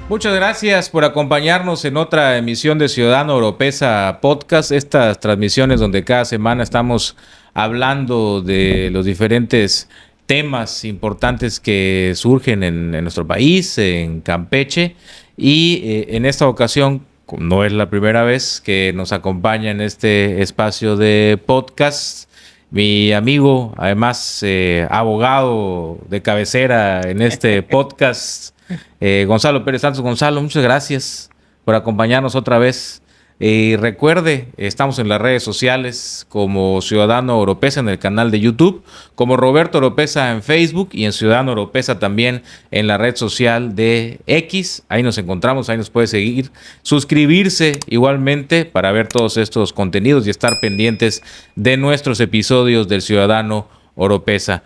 Muchas gracias por acompañarnos en otra emisión de Ciudadano Oropesa Podcast. Estas transmisiones donde cada semana estamos hablando de los diferentes temas importantes que surgen en nuestro país, en Campeche. Y en esta ocasión, no es la primera vez que nos acompaña en este espacio de podcast, mi amigo, además abogado de cabecera en este podcast, Gonzalo Pérez Santos. Gonzalo, muchas gracias por acompañarnos otra vez. Recuerde, estamos en las redes sociales como Ciudadano Oropesa en el canal de YouTube, como Roberto Oropesa en Facebook y en Ciudadano Oropesa también en la red social de X. Ahí nos encontramos, ahí nos puede seguir, suscribirse igualmente para ver todos estos contenidos y estar pendientes de nuestros episodios del Ciudadano Oropesa.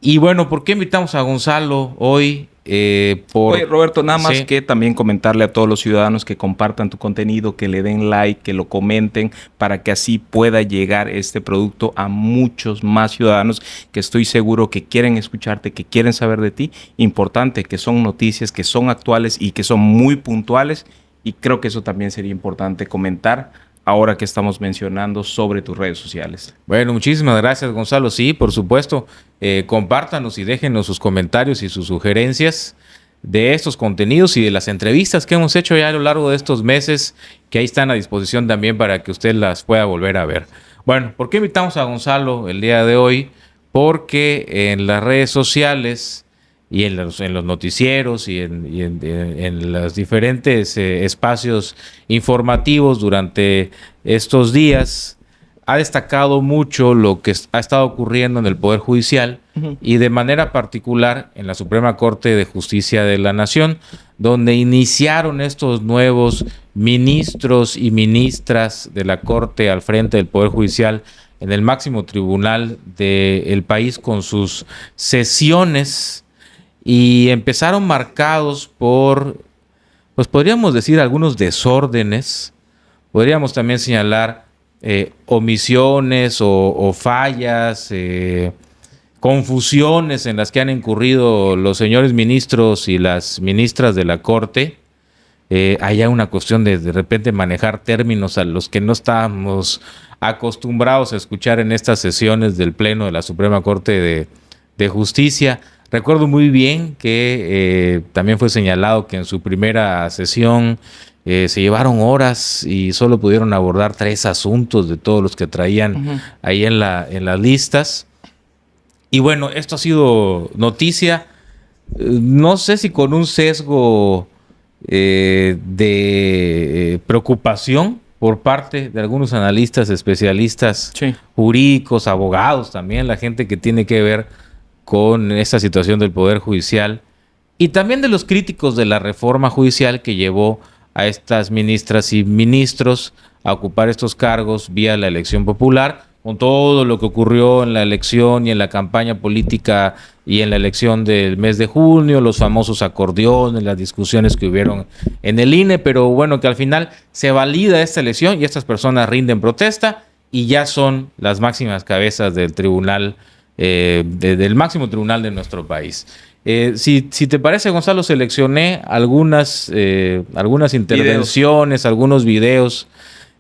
Y bueno, ¿por qué invitamos a Gonzalo hoy? Oye, Roberto, nada más Sí. que también comentarle a todos los ciudadanos que compartan tu contenido, que le den like, que lo comenten, para que así pueda llegar este producto a muchos más ciudadanos que estoy seguro que quieren escucharte, que quieren saber de ti. Importante, que son noticias, que son actuales y que son muy puntuales. Y creo que eso también sería importante comentar ahora que estamos mencionando sobre tus redes sociales. Bueno, muchísimas gracias, Gonzalo. Sí, por supuesto, compártanos y déjenos sus comentarios y sus sugerencias de estos contenidos y de las entrevistas que hemos hecho ya a lo largo de estos meses, que ahí están a disposición también para que usted las pueda volver a ver. Bueno, ¿por qué invitamos a Gonzalo el día de hoy? Porque en las redes sociales y en los noticieros y en los diferentes espacios informativos durante estos días ha destacado mucho lo que ha estado ocurriendo en el Poder Judicial y de manera particular en la Suprema Corte de Justicia de la Nación, donde iniciaron estos nuevos ministros y ministras de la Corte al frente del Poder Judicial en el máximo tribunal del país con sus sesiones, y empezaron marcados por, pues podríamos decir, algunos desórdenes. Podríamos también señalar omisiones o fallas, confusiones en las que han incurrido los señores ministros y las ministras de la Corte. Hay una cuestión de repente manejar términos a los que no estábamos acostumbrados a escuchar en estas sesiones del Pleno de la Suprema Corte de Justicia. Recuerdo muy bien que también fue señalado que en su primera sesión se llevaron horas y solo pudieron abordar 3 asuntos de todos los que traían ahí en las listas. Y bueno, esto ha sido noticia, no sé si con un sesgo de preocupación por parte de algunos analistas, especialistas jurídicos, abogados también, la gente que tiene que ver con esta situación del Poder Judicial, y también de los críticos de la reforma judicial que llevó a estas ministras y ministros a ocupar estos cargos vía la elección popular, con todo lo que ocurrió en la elección y en la campaña política y en la elección del mes de junio, los famosos acordeones, las discusiones que hubieron en el INE, pero bueno, que al final se valida esta elección y estas personas rinden protesta y ya son las máximas cabezas del tribunal, del máximo tribunal de nuestro país. Si te parece, Gonzalo, seleccioné algunas intervenciones, algunos videos,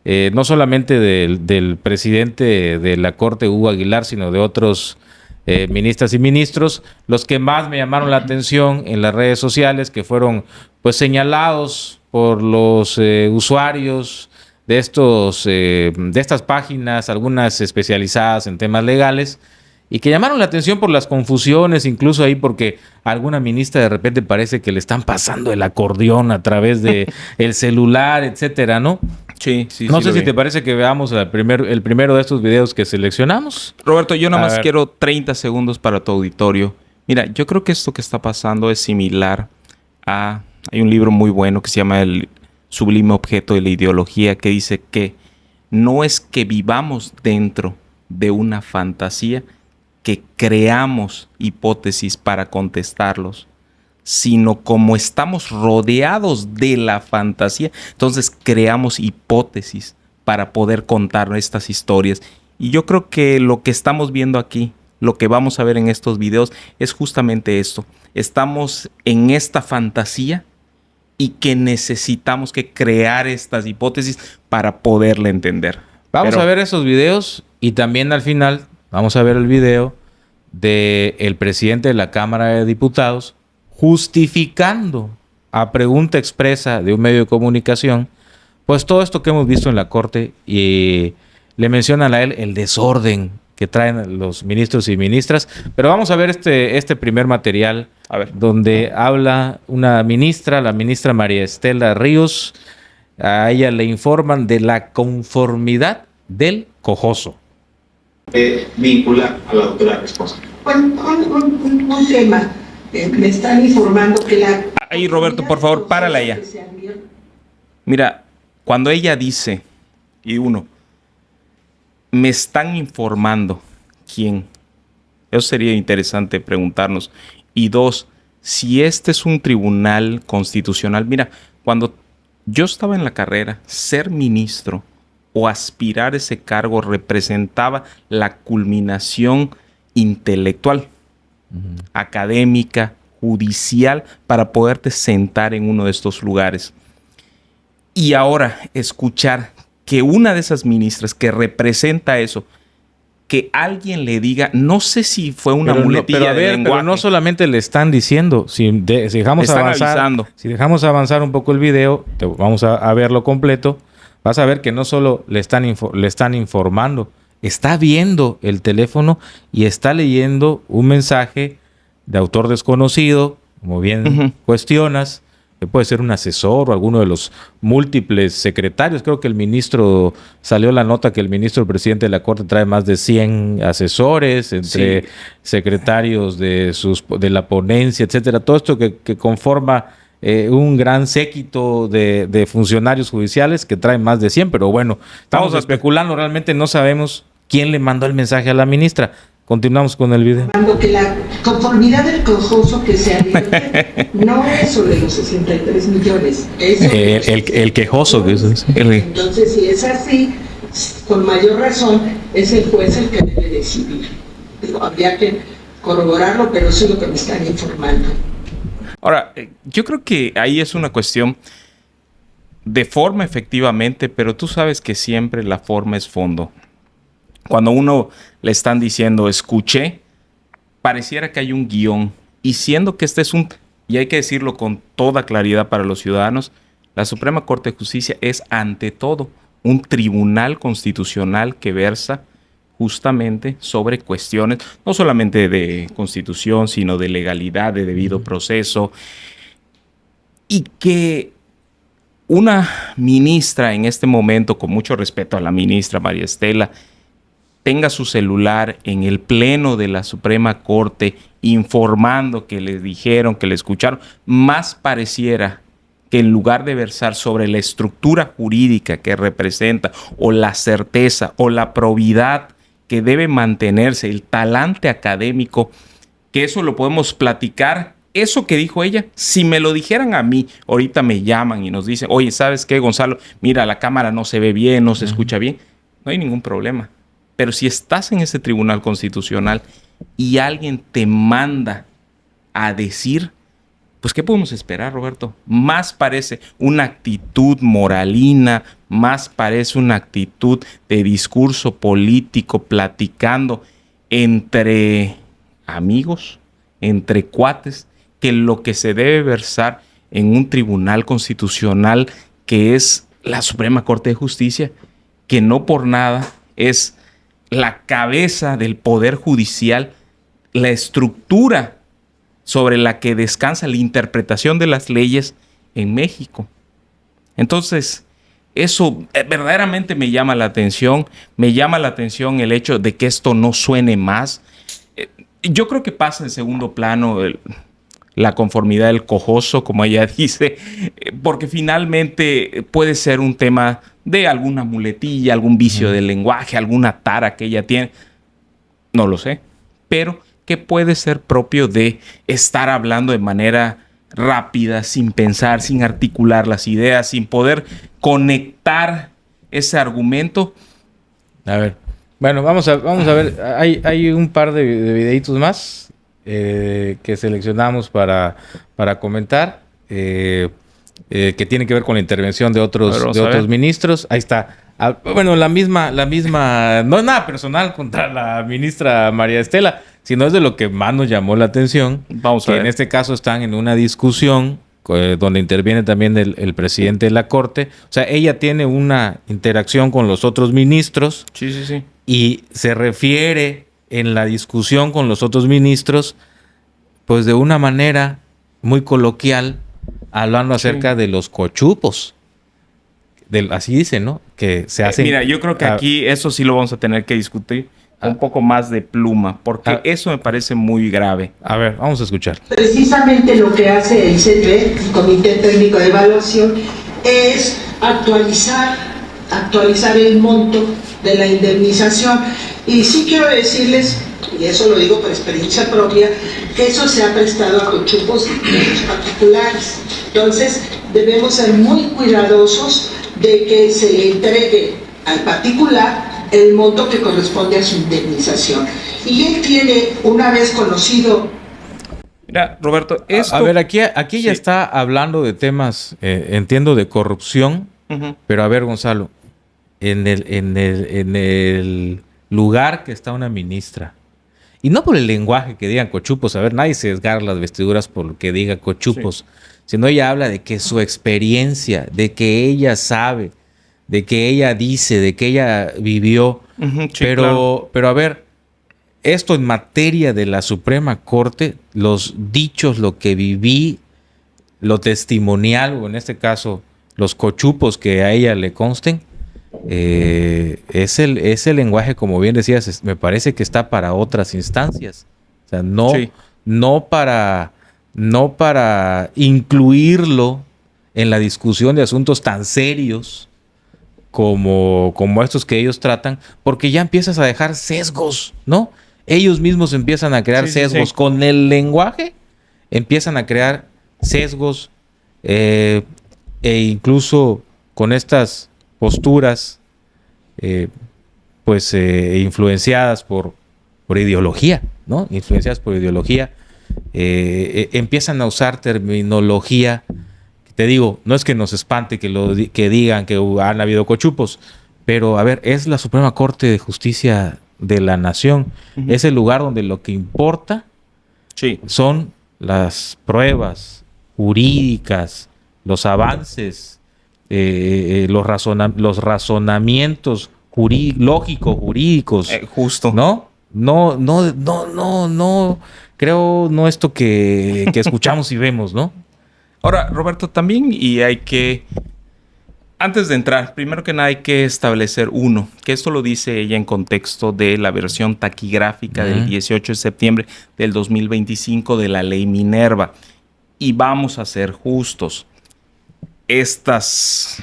no solamente del presidente de la Corte, Hugo Aguilar, sino de otros ministras y ministros, los que más me llamaron la atención en las redes sociales, que fueron pues señalados por los usuarios de estas páginas, algunas especializadas en temas legales, y que llamaron la atención por las confusiones, incluso ahí porque a alguna ministra de repente parece que le están pasando el acordeón a través de el celular, etcétera, ¿no? Sí, No sé si te parece que veamos el primero de estos videos que seleccionamos. Roberto, yo nada más quiero 30 segundos para tu auditorio. Mira, yo creo que esto que está pasando es similar a... Hay un libro muy bueno que se llama El sublime objeto de la ideología, que dice que no es que vivamos dentro de una fantasía, que creamos hipótesis para contestarlos, sino como estamos rodeados de la fantasía, entonces creamos hipótesis para poder contar estas historias. Y yo creo que lo que estamos viendo aquí, lo que vamos a ver en estos videos, es justamente esto. Estamos en esta fantasía y que necesitamos que crear estas hipótesis para poderla entender. Vamos a ver esos videos y también al final vamos a ver el video del presidente de la Cámara de Diputados justificando a pregunta expresa de un medio de comunicación, pues todo esto que hemos visto en la Corte, y le mencionan a él el desorden que traen los ministros y ministras. Pero vamos a ver este primer material, donde habla una ministra, la ministra María Estela Ríos. A ella le informan de la conformidad del cojoso. Vincular a la doctora responsable. Bueno, un tema. Me están informando que la... Ahí, Roberto, por favor, párala ya. Mira, cuando ella dice, y uno, me están informando, ¿quién? Eso sería interesante preguntarnos. Y dos, si este es un tribunal constitucional. Mira, cuando yo estaba en la carrera, ser ministro o aspirar a ese cargo representaba la culminación intelectual, académica, judicial, para poderte sentar en uno de estos lugares. Y ahora escuchar que una de esas ministras que representa eso, que alguien le diga, no sé si fue una muletilla de lenguaje. Pero no solamente le están diciendo, si dejamos avanzar un poco el video, vamos a verlo completo, vas a ver que no solo le están informando, está viendo el teléfono y está leyendo un mensaje de autor desconocido, como bien cuestionas, que puede ser un asesor o alguno de los múltiples secretarios. Creo que el ministro, salió la nota que el ministro presidente de la Corte trae más de 100 asesores, entre secretarios de la ponencia, etcétera. Todo esto que conforma un gran séquito de funcionarios judiciales que traen más de 100, pero bueno, estamos especulando, realmente no sabemos quién le mandó el mensaje a la ministra. Continuamos con el video. Que la conformidad del cojoso que se advierte no es sobre los 63 millones. Es el quejoso. Entonces, si es así, con mayor razón, es el juez el que debe decidir. Habría que corroborarlo, pero eso es lo que me están informando. Ahora, yo creo que ahí es una cuestión de forma, efectivamente, pero tú sabes que siempre la forma es fondo. Cuando uno le están diciendo escuché, pareciera que hay un guión. Y siendo que este es y hay que decirlo con toda claridad para los ciudadanos, la Suprema Corte de Justicia es ante todo un tribunal constitucional que versa justamente sobre cuestiones no solamente de constitución, sino de legalidad, de debido proceso. Y que una ministra en este momento, con mucho respeto a la ministra María Estela, tenga su celular en el pleno de la Suprema Corte informando que le dijeron, que le escucharon, más pareciera que en lugar de versar sobre la estructura jurídica que representa, o la certeza, o la probidad que debe mantenerse, el talante académico, que eso lo podemos platicar. Eso que dijo ella, si me lo dijeran a mí, ahorita me llaman y nos dicen, oye, ¿sabes qué, Gonzalo? Mira, la cámara no se ve bien, no se escucha bien. No hay ningún problema. Pero si estás en ese tribunal constitucional y alguien te manda a decir, pues ¿qué podemos esperar, Roberto? Más parece una actitud moralina, más parece una actitud de discurso político, platicando entre amigos, entre cuates, que lo que se debe versar en un tribunal constitucional que es la Suprema Corte de Justicia, que no por nada es la cabeza del Poder Judicial, la estructura sobre la que descansa la interpretación de las leyes en México. Entonces, eso verdaderamente me llama la atención. Me llama la atención el hecho de que esto no suene más. Yo creo que pasa en segundo plano la conformidad del cojoso, como ella dice, porque finalmente puede ser un tema de alguna muletilla, algún vicio del lenguaje, alguna tara que ella tiene. No lo sé, pero que puede ser propio de estar hablando de manera rápida, sin pensar, sin articular las ideas, sin poder conectar ese argumento. A ver, bueno, vamos a ver. Hay un par de videitos más que seleccionamos para comentar. que tiene que ver con la intervención de otros Vamos a ver. ministros. Ahí está. Bueno, la misma, no es nada personal contra la ministra María Estela, sino es de lo que más nos llamó la atención. Vamos a que ver. en este caso están en una discusión donde interviene también el presidente de la Corte. O sea, ella tiene una interacción con los otros ministros Sí. y se refiere en la discusión con los otros ministros, pues de una manera muy coloquial, hablando acerca de los cochupos. Así dice, ¿no? Que se hacen... Mira, yo creo que aquí eso sí lo vamos a tener que discutir un poco más de pluma, porque eso me parece muy grave. A ver, vamos a escuchar. Precisamente lo que hace el CTE, el Comité Técnico de Evaluación, es actualizar el monto de la indemnización. Y sí quiero decirles, y eso lo digo por experiencia propia, que eso se ha prestado a cochupos particulares. Entonces, debemos ser muy cuidadosos de que se le entregue al particular el monto que corresponde a su indemnización. Y él tiene, una vez conocido... Mira, Roberto, esto... A ver, aquí ya está hablando de temas, entiendo, de corrupción, pero a ver, Gonzalo, en el lugar que está una ministra, y no por el lenguaje que digan cochupos, a ver, nadie se desgarra las vestiduras por lo que diga cochupos, sino ella habla de que su experiencia, de que ella sabe, de que ella dice, de que ella vivió, pero a ver, esto en materia de la Suprema Corte, los dichos, lo que viví, lo testimonial, o en este caso, los cochupos que a ella le consten, es el lenguaje, como bien decías, me parece que está para otras instancias. O sea, no para incluirlo en la discusión de asuntos tan serios como estos que ellos tratan, porque ya empiezas a dejar sesgos, ¿no? Ellos mismos empiezan a crear sesgos. Con el lenguaje empiezan a crear sesgos e incluso con estas posturas influenciadas por ideología, ¿no? Influenciadas por ideología, empiezan a usar terminología. Te digo, no es que nos espante que digan que han habido cochupos, pero a ver, es la Suprema Corte de Justicia de la Nación. Es el lugar donde lo que importa son las pruebas jurídicas, los avances, los razonamientos lógicos, jurídicos. Justo. ¿No? No, creo, no esto que escuchamos y vemos, ¿no? Ahora, Roberto, también, y hay que, antes de entrar, primero que nada hay que establecer que esto lo dice ella en contexto de la versión taquigráfica del 18 de septiembre del 2025 de la ley Minerva. Y vamos a ser justos. Estas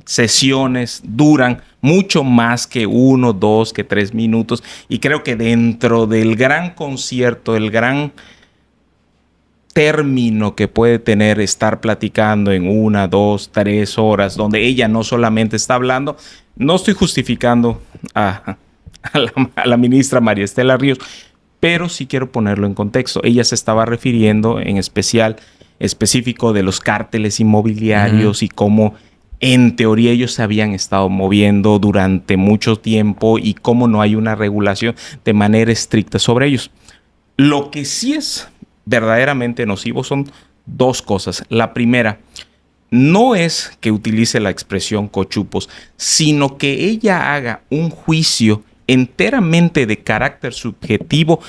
sesiones duran mucho más que 1, 2, que 3 minutos. Y creo que dentro del gran concierto, el gran término que puede tener estar platicando en 1, 2, 3 horas, donde ella no solamente está hablando, no estoy justificando a la ministra María Estela Ríos, pero sí quiero ponerlo en contexto. Ella se estaba refiriendo en específico de los cárteles inmobiliarios y cómo en teoría ellos se habían estado moviendo durante mucho tiempo y cómo no hay una regulación de manera estricta sobre ellos. Lo que sí es verdaderamente nocivo son 2 cosas. La primera, no es que utilice la expresión cochupos, sino que ella haga un juicio enteramente de carácter subjetivo,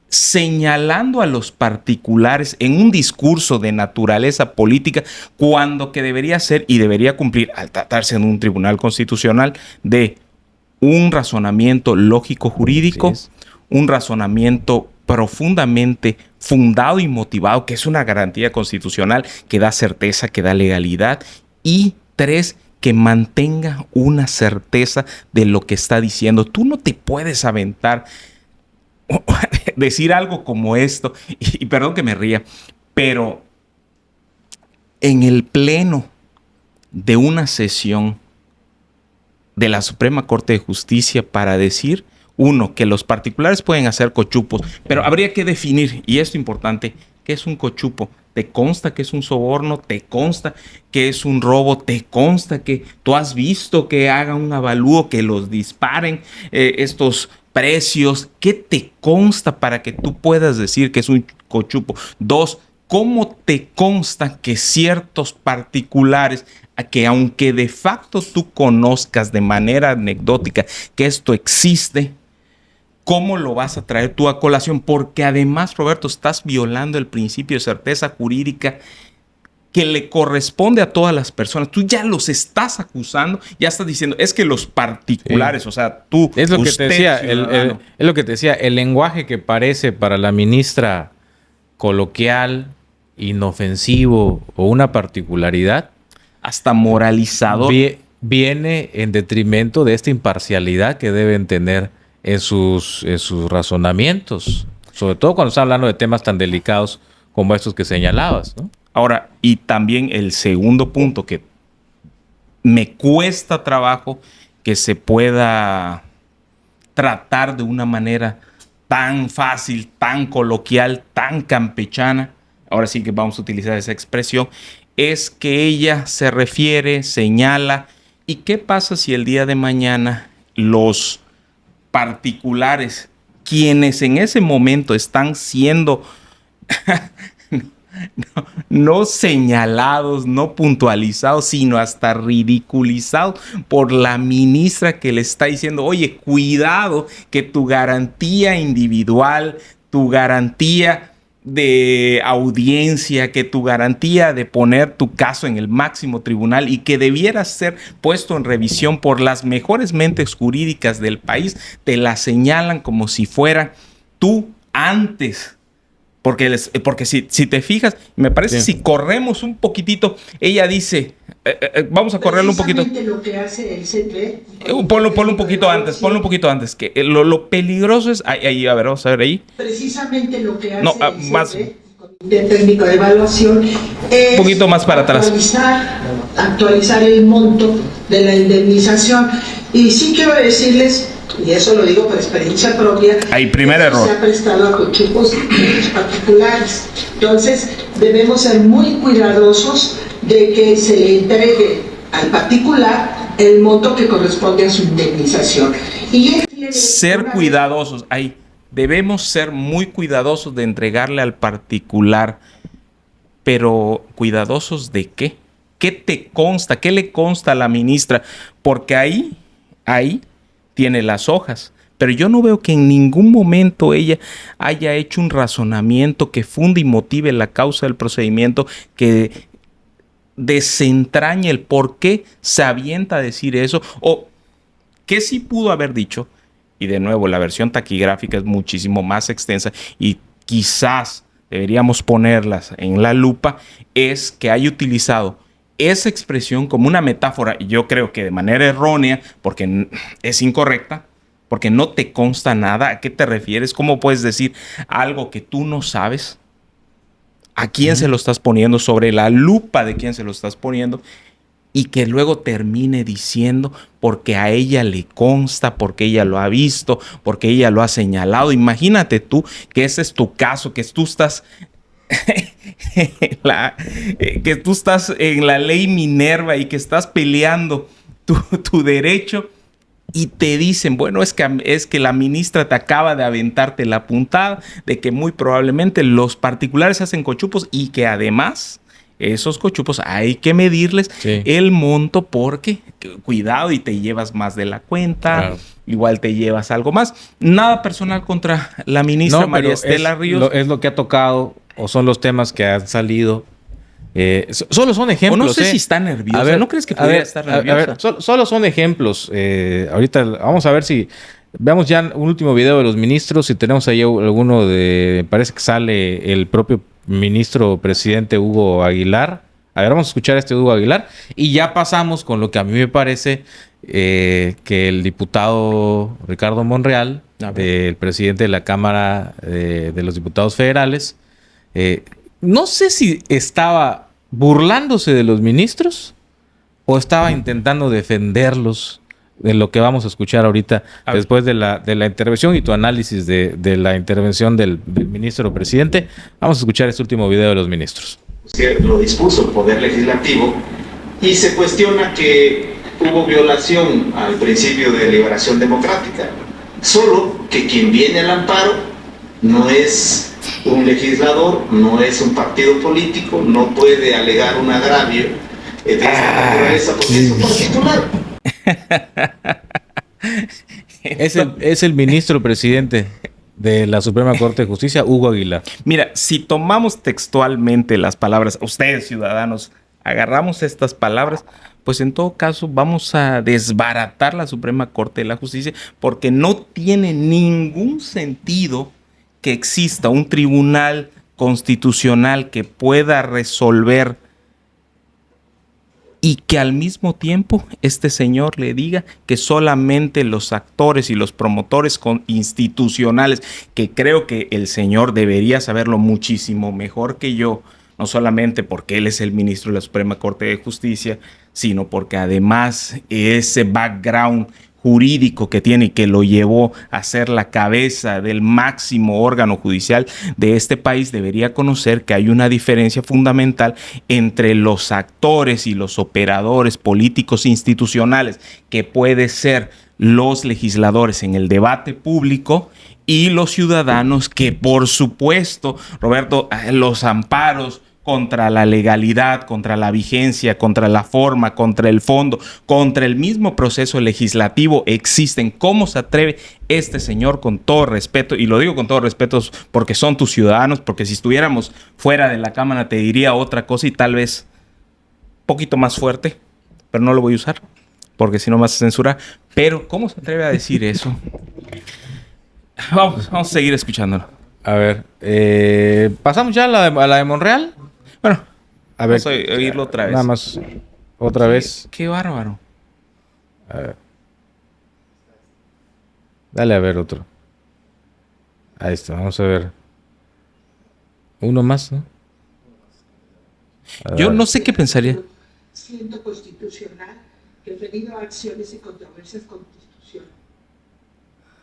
señalando a los particulares en un discurso de naturaleza política, cuando que debería ser y debería cumplir, al tratarse en un tribunal constitucional, de un razonamiento lógico jurídico, un razonamiento profundamente fundado y motivado, que es una garantía constitucional que da certeza, que da legalidad, y 3, que mantenga una certeza de lo que está diciendo. Tú no te puedes aventar decir algo como esto, y perdón que me ría, pero en el pleno de una sesión de la Suprema Corte de Justicia para decir, que los particulares pueden hacer cochupos, pero habría que definir, y esto es importante, ¿qué es un cochupo? ¿Te consta que es un soborno? ¿Te consta que es un robo? ¿Te consta que tú has visto que hagan un avalúo, que los disparen estos precios? ¿Qué te consta para que tú puedas decir que es un cochupo? Dos, ¿cómo te consta que ciertos particulares, que aunque de facto tú conozcas de manera anecdótica que esto existe, cómo lo vas a traer tú a colación? Porque además, Roberto, estás violando el principio de certeza jurídica que le corresponde a todas las personas. Tú ya los estás acusando, ya estás diciendo, es que los particulares, o sea, tú, Es lo que te decía, ciudadano. es lo que te decía, el lenguaje que parece para la ministra coloquial, inofensivo o una particularidad, Hasta moralizador. viene en detrimento de esta imparcialidad que deben tener en sus razonamientos, sobre todo cuando están hablando de temas tan delicados como estos que señalabas, ¿no? Ahora, y también el segundo punto que me cuesta trabajo que se pueda tratar de una manera tan fácil, tan coloquial, tan campechana, ahora sí que vamos a utilizar esa expresión, es que ella se refiere, señala, ¿y qué pasa si el día de mañana los particulares, quienes en ese momento están siendo no señalados, no puntualizados, sino hasta ridiculizados por la ministra que le está diciendo, oye, cuidado, que tu garantía individual, tu garantía de audiencia, que tu garantía de poner tu caso en el máximo tribunal y que debiera ser puesto en revisión por las mejores mentes jurídicas del país, te la señalan como si fuera tú antes. Porque si te fijas, me parece, si corremos un poquitito, ella dice, vamos a correrlo un poquito. Lo que hace el CNE, ponlo un poquito antes, que lo peligroso es, ahí, a ver, vamos a ver ahí. Precisamente lo que hace No, el más. CNE, Comité Técnico de Evaluación, es Un poquito más para atrás. actualizar el monto de la indemnización. Y sí quiero decirles, y eso lo digo por experiencia propia, ahí, primer error. se ha prestado a cochupos particulares. Entonces, debemos ser muy cuidadosos de que se le entregue al particular el monto que corresponde a su indemnización. Y él tiene Ser cuidadosos, ahí. Debemos ser muy cuidadosos de entregarle al particular, pero ¿cuidadosos de qué? ¿Qué te consta? ¿Qué le consta a la ministra? Porque ahí tiene las hojas, pero yo no veo que en ningún momento ella haya hecho un razonamiento que funde y motive la causa del procedimiento, que desentrañe el por qué se avienta a decir eso, o que sí pudo haber dicho. Y de nuevo, la versión taquigráfica es muchísimo más extensa y quizás deberíamos ponerlas en la lupa, es que haya utilizado esa expresión como una metáfora, y yo creo que de manera errónea, porque es incorrecta, porque no te consta nada. ¿A qué te refieres? ¿Cómo puedes decir algo que tú no sabes? ¿A quién se lo estás poniendo? ¿Sobre la lupa de quién se lo estás poniendo? Y que luego termine diciendo porque a ella le consta, porque ella lo ha visto, porque ella lo ha señalado. Imagínate tú que ese es tu caso, que tú estás que tú estás en la ley Minerva y que estás peleando tu derecho y te dicen, bueno, es que la ministra te acaba de aventarte la puntada de que muy probablemente los particulares hacen cochupos y que además esos cochupos hay que medirles el monto porque, cuidado, y te llevas más de la cuenta, claro. Igual te llevas algo más. Nada personal contra la ministra María Estela Ríos. Es lo que ha tocado, o son los temas que han salido. Solo son ejemplos. O no sé si está nerviosa. A ver, ¿no crees que pudiera estar nerviosa? A ver, solo son ejemplos. Ahorita vamos a ver si... Veamos ya un último video de los ministros. Si tenemos ahí alguno de... Parece que sale el propio ministro presidente Hugo Aguilar. A ver, vamos a escuchar a este Hugo Aguilar. Y ya pasamos con lo que a mí me parece que el diputado Ricardo Monreal, el presidente de la Cámara de los Diputados Federales, no sé si estaba burlándose de los ministros o estaba intentando defenderlos, de lo que vamos a escuchar ahorita después de la intervención y tu análisis de la intervención del ministro presidente. Vamos a escuchar este último video de los ministros. lo dispuso el Poder Legislativo, y se cuestiona que hubo violación al principio de liberación democrática. Solo que quien viene al amparo no es un legislador, no es un partido político, no puede alegar un agravio de esa naturaleza porque es un particular. Es el ministro presidente de la Suprema Corte de Justicia, Hugo Aguilar. Mira, si tomamos textualmente las palabras, ustedes ciudadanos, agarramos estas palabras, pues en todo caso vamos a desbaratar la Suprema Corte de la Justicia, porque no tiene ningún sentido que exista un tribunal constitucional que pueda resolver y que al mismo tiempo este señor le diga que solamente los actores y los promotores institucionales, que creo que el señor debería saberlo muchísimo mejor que yo, no solamente porque él es el ministro de la Suprema Corte de Justicia, sino porque además ese background jurídico que tiene y que lo llevó a ser la cabeza del máximo órgano judicial de este país, debería conocer que hay una diferencia fundamental entre los actores y los operadores políticos institucionales, que puede ser los legisladores en el debate público, y los ciudadanos que, por supuesto, Roberto, los amparos contra la legalidad, contra la vigencia, contra la forma, contra el fondo, contra el mismo proceso legislativo existen. ¿Cómo se atreve este señor, con todo respeto? Y lo digo con todo respeto porque son tus ciudadanos, porque si estuviéramos fuera de la Cámara te diría otra cosa y tal vez un poquito más fuerte, pero no lo voy a usar porque si no me vas a censurar. Pero ¿cómo se atreve a decir eso? Vamos a seguir escuchándolo. A ver, pasamos ya a la de Monreal. Bueno, a ver, vamos a oírlo otra vez. Nada más, otra vez. Qué bárbaro. A ver. Dale a ver otro. Ahí está, vamos a ver. Uno más, ¿no? Yo no sé qué pensaría. Siendo constitucional, referido a acciones y controversias constitucionales.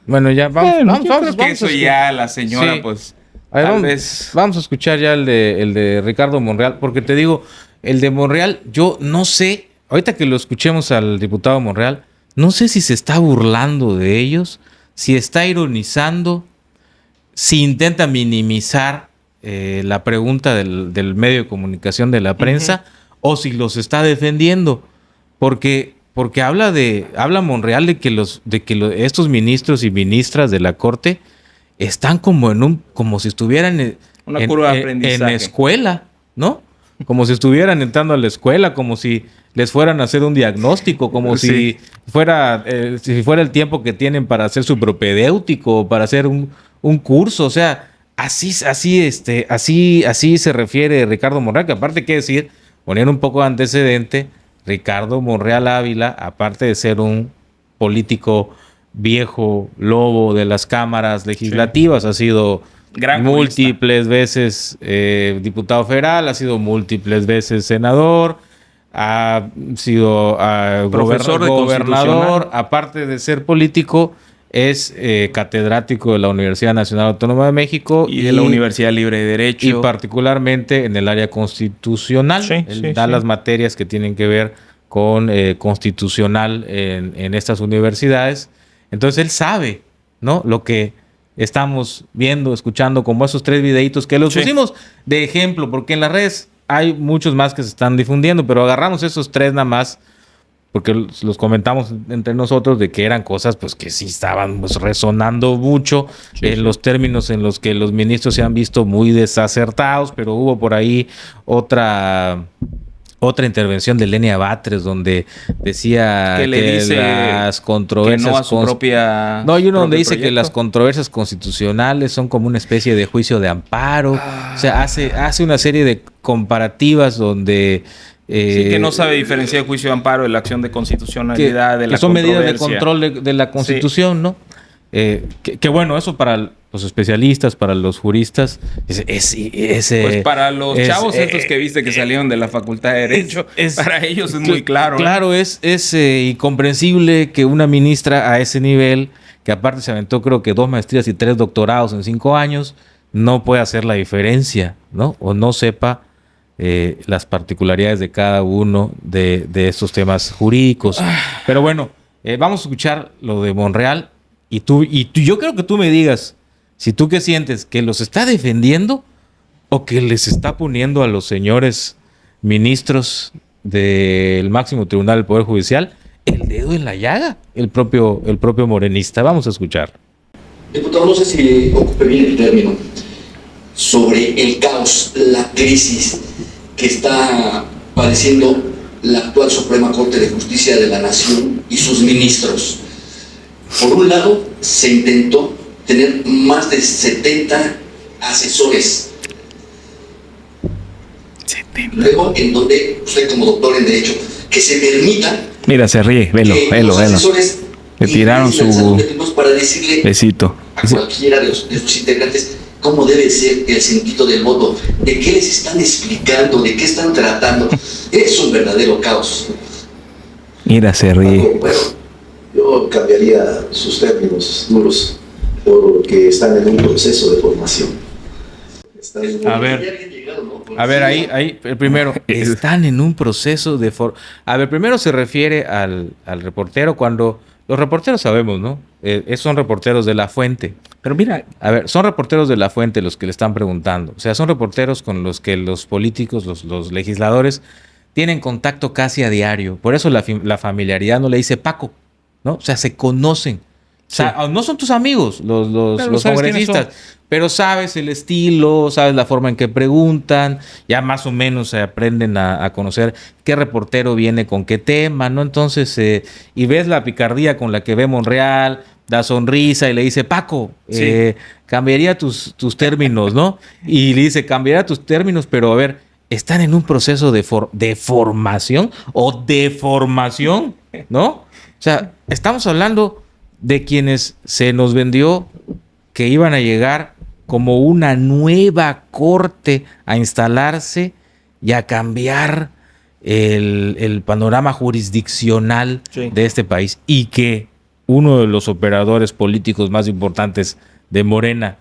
Bueno, ya vamos. Bueno, vamos, yo vamos, creo que vamos eso ya la señora, sí. pues. A ver, tal vez. Vamos a escuchar ya el de Ricardo Monreal, porque te digo, el de Monreal, yo no sé, ahorita que lo escuchemos al diputado Monreal, no sé si se está burlando de ellos, si está ironizando, si intenta minimizar la pregunta del medio de comunicación de la prensa, o si los está defendiendo, porque habla Monreal de que estos ministros y ministras de la Corte están como si estuvieran una curva de aprendizaje. en escuela, ¿no? Como si estuvieran entrando a la escuela, como si les fueran a hacer un diagnóstico, como si fuera el tiempo que tienen para hacer su propedéutico, para hacer un curso. O sea, así se refiere Ricardo Monreal, que aparte, que decir, poner un poco de antecedente, Ricardo Monreal Ávila, aparte de ser un político viejo lobo de las cámaras legislativas, ha sido múltiples veces diputado federal, ha sido múltiples veces senador, ha sido profesor gobernador, aparte de ser político, es catedrático de la Universidad Nacional Autónoma de México y de la Universidad Libre de Derecho, y particularmente en el área constitucional. Él da las materias que tienen que ver con constitucional en estas universidades. Entonces él sabe, ¿no?, lo que estamos viendo, escuchando, como esos 3 videitos que los pusimos de ejemplo, porque en las redes hay muchos más que se están difundiendo, pero agarramos esos 3 nada más porque los comentamos entre nosotros de que eran cosas pues que sí estaban pues resonando mucho en los términos en los que los ministros se han visto muy desacertados, pero hubo por ahí otra intervención de Lenia Batres donde decía que le dice las controversias que no a su propia... No, hay uno donde dice que las controversias constitucionales son como una especie de juicio de amparo. O sea, hace una serie de comparativas donde... que no sabe diferenciar el juicio de amparo de la acción de constitucionalidad, de la son medidas de controversia. Control de la Constitución, ¿no? Que bueno, eso para los especialistas, para los juristas, pues para los chavos estos que viste que salieron de la Facultad de Derecho, para ellos es muy claro. Claro, es incomprensible que una ministra a ese nivel, que aparte se aventó creo que 2 maestrías y 3 doctorados en 5 años, no pueda hacer la diferencia, ¿no? O no sepa las particularidades de cada uno de estos temas jurídicos. Pero bueno, vamos a escuchar lo de Monreal yo creo que tú me digas si tú qué sientes, que los está defendiendo o que les está poniendo a los señores ministros del máximo tribunal del Poder Judicial el dedo en la llaga, el propio morenista. Vamos a escuchar. Diputado, no sé si ocupe bien el término sobre el caos, la crisis que está padeciendo la actual Suprema Corte de Justicia de la Nación y sus ministros. Por un lado, se intentó tener más de 70 asesores. 70. Luego, en donde usted como doctor en Derecho, que se permita... Mira, se ríe, velo. Asesores le tiraron su para decirle besito a cualquiera de sus integrantes cómo debe ser el sentido del voto, de qué les están explicando, de qué están tratando. Es un verdadero caos. Mira, se ríe. Bueno, yo cambiaría sus términos duros porque están en un proceso de formación. A ver, ahí primero, están en un proceso de A ver, primero se refiere al reportero cuando... Los reporteros sabemos, ¿no? Son reporteros de La Fuente. Pero mira, a ver, son reporteros de La Fuente los que le están preguntando. O sea, son reporteros con los que los políticos, los legisladores, tienen contacto casi a diario. Por eso la familiaridad no le dice Paco, ¿no? O sea, se conocen. O sea, no son tus amigos los congresistas, pero sabes el estilo, sabes la forma en que preguntan, ya más o menos se aprenden a conocer qué reportero viene con qué tema, ¿no? Entonces, y ves la picardía con la que ve Monreal, da sonrisa y le dice, Paco, cambiaría tus términos, ¿no? Y le dice, cambiaría tus términos, pero a ver, ¿están en un proceso de formación o de formación, ¿no? O sea, estamos hablando de quienes se nos vendió que iban a llegar como una nueva corte a instalarse y a cambiar el panorama jurisdiccional de este país, y que uno de los operadores políticos más importantes de Morena,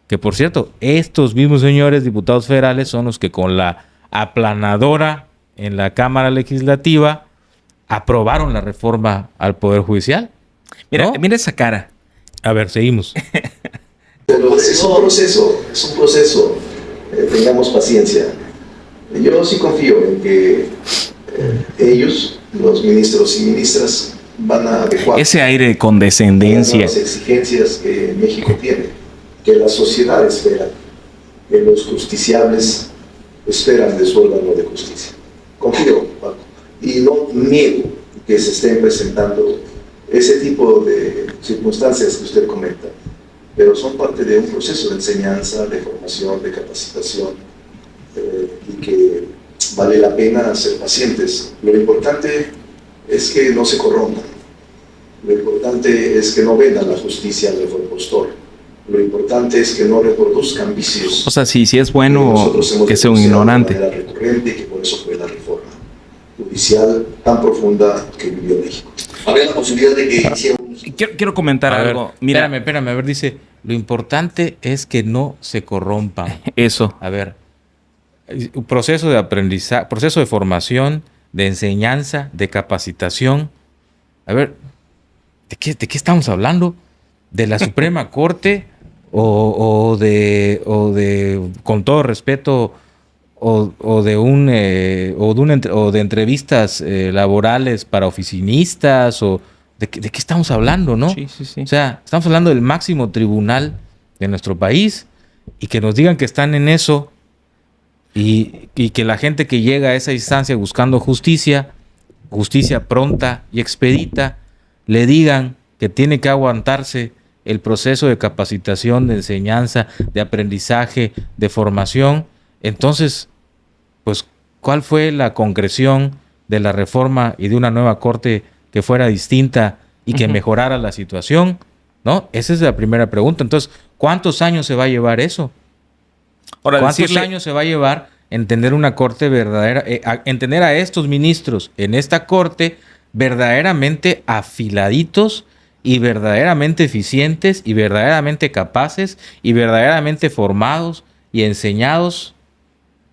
que por cierto, estos mismos señores diputados federales son los que con la aplanadora en la Cámara Legislativa aprobaron la reforma al Poder Judicial. Mira, ¿no? Mira esa cara. A ver, seguimos. Pero es un proceso, tengamos paciencia. Yo sí confío en que ellos, los ministros y ministras, van a adecuar ese aire de condescendencia, las exigencias que México tiene, que la sociedad espera, que los justiciables esperan de su órgano de justicia. Confío, Paco, y no niego que se estén presentando ese tipo de circunstancias que usted comenta, pero son parte de un proceso de enseñanza, de formación, de capacitación, y que vale la pena ser pacientes. Lo importante es que no se corrompan, lo importante es que no vendan la justicia al postor, lo importante es que no reproduzcan vicios. O sea, si es bueno que sea un ignorante. De manera recurrente, que por eso fue la reforma judicial tan profunda que vivió México. Habría la posibilidad de que hiciera un... Quiero comentar algo. Mira, Espérame, a ver, dice, lo importante es que no se corrompan. Eso. A ver, un proceso de aprendizaje, proceso de formación, de enseñanza, de capacitación. A ver, ¿de qué estamos hablando? ¿De la Suprema Corte o de, con todo respeto, o de entrevistas laborales para oficinistas, o de qué estamos hablando, ¿no? Sí. O sea, estamos hablando del máximo tribunal de nuestro país, y que nos digan que están en eso, y que la gente que llega a esa instancia buscando justicia pronta y expedita, le digan que tiene que aguantarse el proceso de capacitación, de enseñanza, de aprendizaje, de formación. Entonces, pues, ¿cuál fue la concreción de la reforma y de una nueva corte que fuera distinta y que mejorara la situación? ¿No? Esa es la primera pregunta. Entonces, ¿cuántos años se va a llevar eso? Ahora, ¿Cuántos años se va a llevar entender una corte verdadera, entender a estos ministros en esta corte verdaderamente afiladitos y verdaderamente eficientes y verdaderamente capaces y verdaderamente formados y enseñados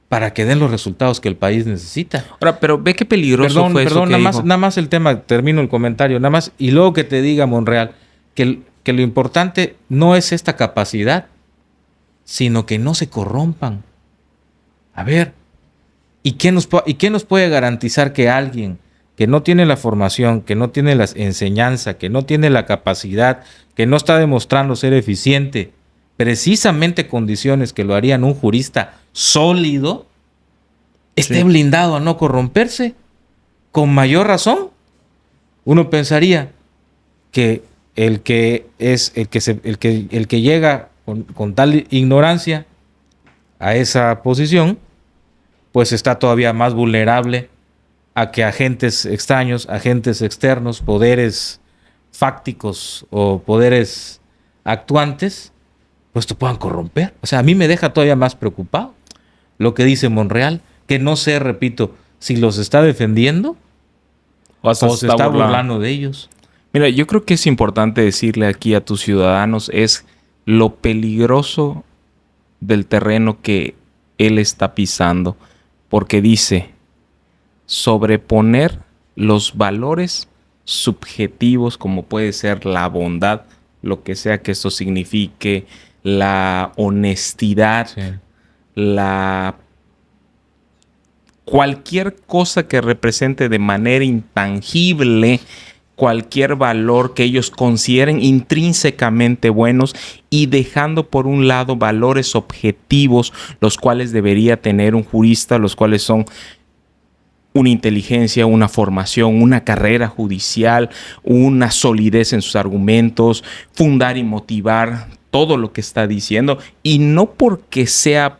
para que den los resultados que el país necesita. Ahora, pero ve qué peligroso fue eso que dijo. Nada más el tema, termino el comentario, nada más, y luego que te diga, Monreal, que lo importante no es esta capacidad, sino que no se corrompan. A ver, ¿y qué nos puede garantizar que alguien que no tiene la formación, que no tiene la enseñanza, que no tiene la capacidad, que no está demostrando ser eficiente, precisamente condiciones que lo harían un jurista sólido, esté blindado a no corromperse? Con mayor razón, uno pensaría que el que llega con tal ignorancia a esa posición, pues está todavía más vulnerable a que agentes extraños, agentes externos, poderes fácticos o poderes actuantes, pues te puedan corromper. O sea, a mí me deja todavía más preocupado lo que dice Monreal, que no sé, repito, si los está defendiendo o se está burlando de ellos. Mira, yo creo que es importante decirle aquí a tus ciudadanos es lo peligroso del terreno que él está pisando, porque dice sobreponer los valores subjetivos, como puede ser la bondad, lo que sea que esto signifique, la honestidad, cualquier cosa que represente de manera intangible cualquier valor que ellos consideren intrínsecamente buenos, y dejando por un lado valores objetivos, los cuales debería tener un jurista, los cuales son una inteligencia, una formación, una carrera judicial, una solidez en sus argumentos, fundar y motivar todo lo que está diciendo, y no porque sea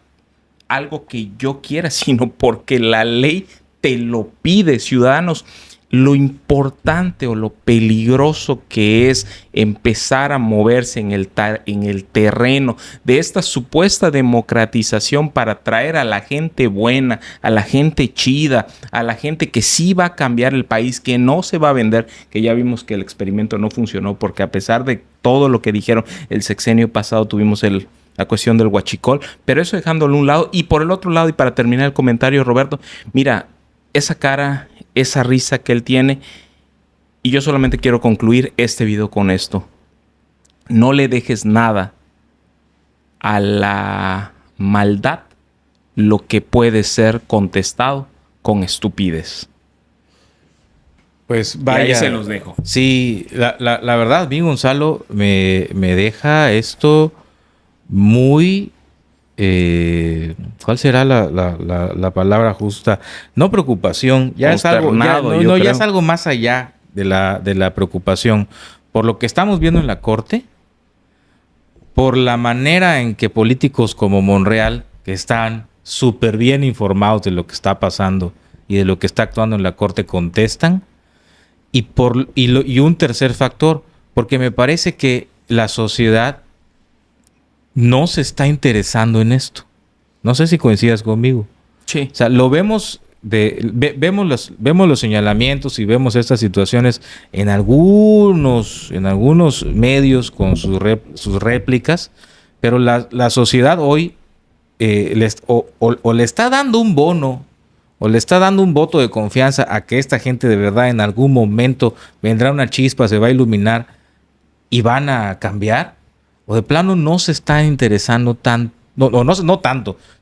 algo que yo quiera, sino porque la ley te lo pide. Ciudadanos, lo importante o lo peligroso que es empezar a moverse en el terreno de esta supuesta democratización para traer a la gente buena, a la gente chida, a la gente que sí va a cambiar el país, que no se va a vender, que ya vimos que el experimento no funcionó, porque a pesar de todo lo que dijeron el sexenio pasado, tuvimos la cuestión del huachicol, pero eso dejándolo a un lado. Y por el otro lado, y para terminar el comentario, Roberto, mira, esa cara, esa risa que él tiene, y yo solamente quiero concluir este video con esto: no le dejes nada a la maldad lo que puede ser contestado con estupidez. Pues vaya, y ahí se los dejo. Sí, la verdad, mi Gonzalo, me deja esto muy... ¿cuál será la palabra justa? No preocupación, ya es algo, ya es algo más allá de la preocupación, por lo que estamos viendo en la Corte, por la manera en que políticos como Monreal, que están súper bien informados de lo que está pasando y de lo que está actuando en la Corte, contestan, y un tercer factor, porque me parece que la sociedad no se está interesando en esto. No sé si coincidas conmigo. Sí. O sea, lo vemos, vemos los señalamientos y vemos estas situaciones en algunos medios con sus réplicas, pero la sociedad hoy le está dando un bono o le está dando un voto de confianza a que esta gente de verdad en algún momento vendrá una chispa, se va a iluminar y van a cambiar. O de plano no se están interesando tanto,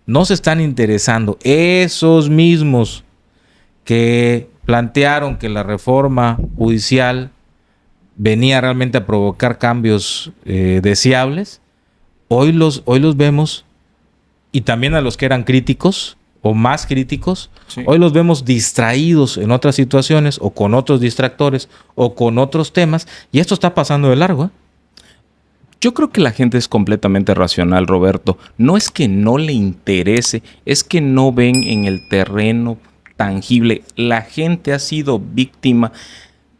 no se están interesando esos mismos que plantearon que la reforma judicial venía realmente a provocar cambios deseables. Hoy los vemos, y también a los que eran críticos o más críticos, sí, hoy los vemos distraídos en otras situaciones o con otros distractores o con otros temas, y esto está pasando de largo, ¿eh? Yo creo que la gente es completamente racional, Roberto. No es que no le interese, es que no ven en el terreno tangible. La gente ha sido víctima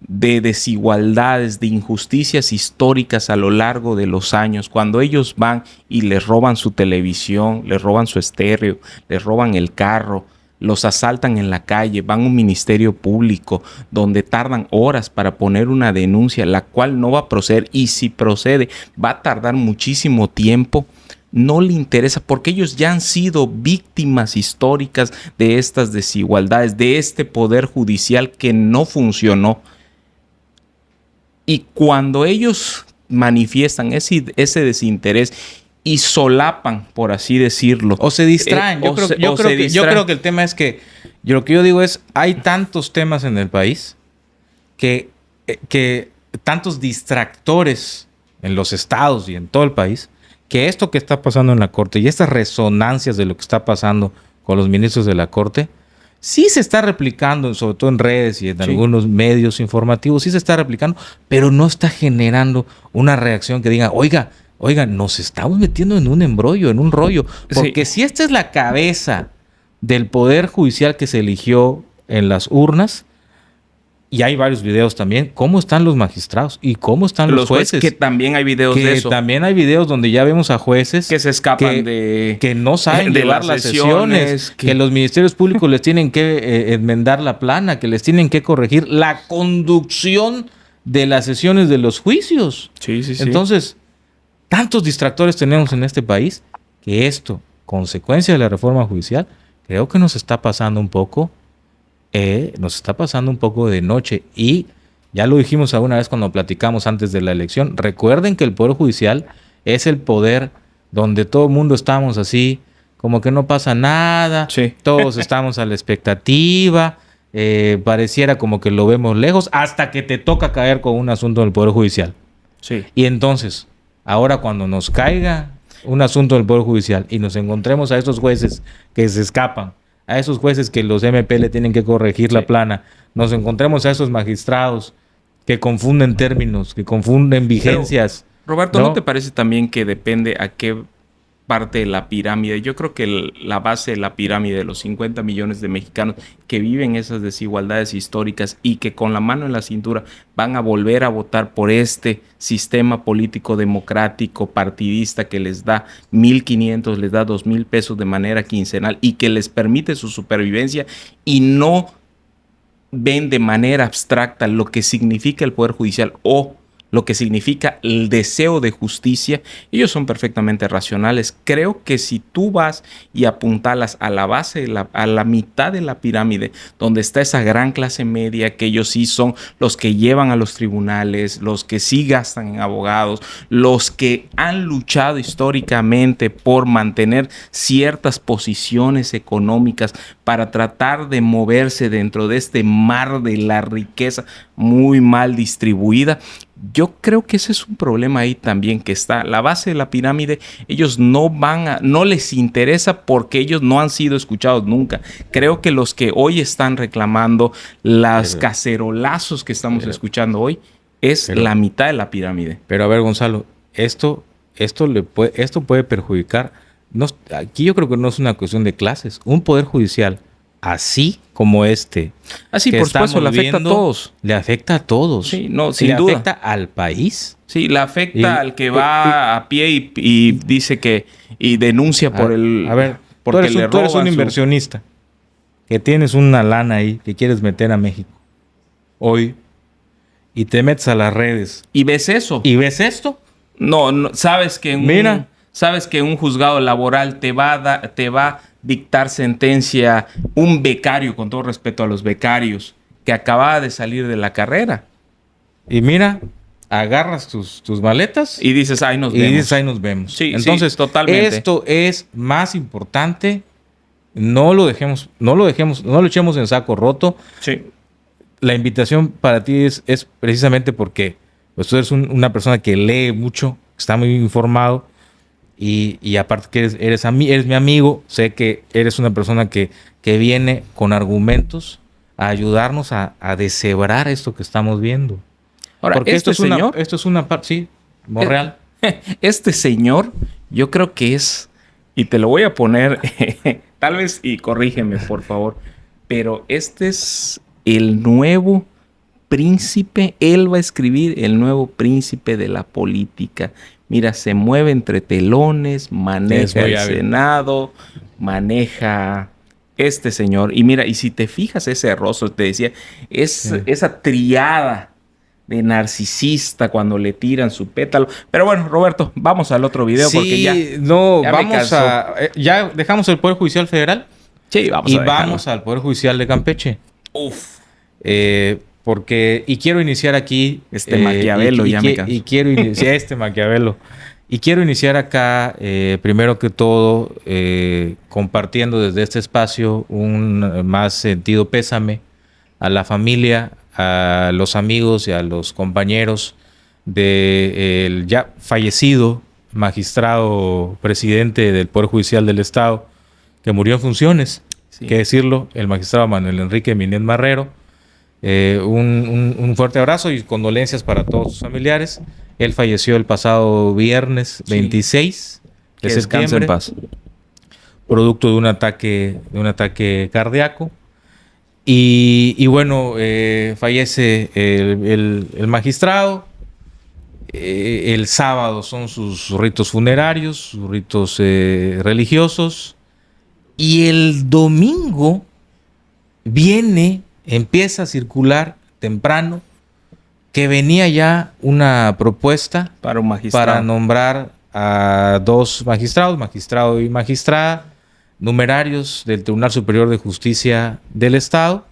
de desigualdades, de injusticias históricas a lo largo de los años. Cuando ellos van y les roban su televisión, les roban su estéreo, les roban el carro, los asaltan en la calle, van a un ministerio público donde tardan horas para poner una denuncia, la cual no va a proceder, y si procede va a tardar muchísimo tiempo. no le interesa porque ellos ya han sido víctimas históricas de estas desigualdades, de este poder judicial que no funcionó. Y cuando ellos manifiestan ese desinterés y solapan, por así decirlo, o se distraen. Yo creo que el tema es que lo que yo digo es, hay tantos temas en el país que tantos distractores en los estados y en todo el país, que esto que está pasando en la Corte y estas resonancias de lo que está pasando con los ministros de la Corte, sí se está replicando, sobre todo en redes y en algunos medios informativos, sí se está replicando, pero no está generando una reacción que diga, oiga, nos estamos metiendo en un embrollo, en un rollo. Porque si esta es la cabeza del Poder Judicial que se eligió en las urnas, y hay varios videos también, cómo están los magistrados y cómo están los jueces. Que también hay videos de eso. También hay videos donde ya vemos a jueces que se escapan que no saben llevar las sesiones, que los ministerios públicos les tienen que enmendar la plana, que les tienen que corregir la conducción de las sesiones de los juicios. Sí. Entonces, tantos distractores tenemos en este país que esto, consecuencia de la reforma judicial, creo que nos está pasando un poco de noche. Y ya lo dijimos alguna vez cuando platicamos antes de la elección. Recuerden que el Poder Judicial es el poder donde todo el mundo estamos así, como que no pasa nada, todos estamos a la expectativa, pareciera como que lo vemos lejos, hasta que te toca caer con un asunto del Poder Judicial. Y entonces, ahora cuando nos caiga un asunto del Poder Judicial y nos encontremos a esos jueces que se escapan, a esos jueces que los MP le tienen que corregir la plana, nos encontremos a esos magistrados que confunden términos, que confunden vigencias. Pero, Roberto, ¿no te parece también que depende a qué parte de la pirámide? Yo creo que la base de la pirámide de los 50 millones de mexicanos que viven esas desigualdades históricas y que con la mano en la cintura van a volver a votar por este sistema político democrático partidista que les da 1,500, les da 2,000 pesos de manera quincenal y que les permite su supervivencia y no ven de manera abstracta lo que significa el Poder Judicial o lo que significa el deseo de justicia, ellos son perfectamente racionales. Creo que si tú vas y apuntalas a la base, a la mitad de la pirámide, donde está esa gran clase media, que ellos sí son los que llevan a los tribunales, los que sí gastan en abogados, los que han luchado históricamente por mantener ciertas posiciones económicas para tratar de moverse dentro de este mar de la riqueza muy mal distribuida. Yo creo que ese es un problema ahí también, que está la base de la pirámide. Ellos no les interesa porque ellos no han sido escuchados nunca. Creo que los que hoy están reclamando los cacerolazos que estamos escuchando hoy es la mitad de la pirámide. Pero a ver, Gonzalo, esto puede perjudicar. Aquí yo creo que no es una cuestión de clases. Un poder judicial así como así por supuesto le afecta a todos. Le afecta a todos. Sí, no, sin duda. Le afecta al país. Sí, le afecta al que va a pie y dice que y denuncia por el. A ver, tú eres un inversionista que tienes una lana ahí que quieres meter a México hoy y te metes a las redes y ves eso. ¿Y ves esto? No, sabes que un juzgado laboral te va a dictar sentencia un becario, con todo respeto a los becarios, que acababa de salir de la carrera. Y mira, agarras tus maletas y dices, ahí nos vemos. Sí, entonces, totalmente. Esto es más importante. No lo echemos en saco roto. Sí. La invitación para ti es precisamente porque pues, tú eres una persona que lee mucho, está muy informado. Y aparte que eres mi amigo, sé que eres una persona que viene con argumentos a ayudarnos a deshebrar esto que estamos viendo. Ahora, porque esto es una parte, sí, Monreal. Este señor, yo creo que es, y te lo voy a poner, tal vez, y corrígeme por favor, pero este es el nuevo príncipe, él va a escribir el nuevo príncipe de la política. Mira, se mueve entre telones, maneja el Senado, maneja este señor. Y mira, y si te fijas ese rostro, te decía, esa triada de narcisista cuando le tiran su pétalo. Pero bueno, Roberto, vamos al otro video porque ya vamos a... ya dejamos el Poder Judicial Federal. Sí, vamos y a dejarlo. vamos al Poder Judicial de Campeche. Uf. Y quiero iniciar aquí... Maquiavelo ya me canso. Y quiero iniciar Maquiavelo. Y quiero iniciar acá, primero que todo, compartiendo desde este espacio un más sentido pésame a la familia, a los amigos y a los compañeros del ya fallecido magistrado presidente del Poder Judicial del Estado, que murió en funciones, Sí. que decirlo, el magistrado Manuel Enrique Minén Marrero. Un fuerte abrazo y condolencias para todos sus familiares. Él falleció el pasado viernes 26 Que de descanse septiembre, en paz. producto de un ataque cardíaco. Y bueno, fallece el magistrado. El sábado son sus ritos funerarios, sus ritos religiosos. Y el domingo empieza a circular temprano que venía ya una propuesta Para un magistrado. para nombrar a 2 magistrados, magistrado y magistrada, numerarios del Tribunal Superior de Justicia del Estado,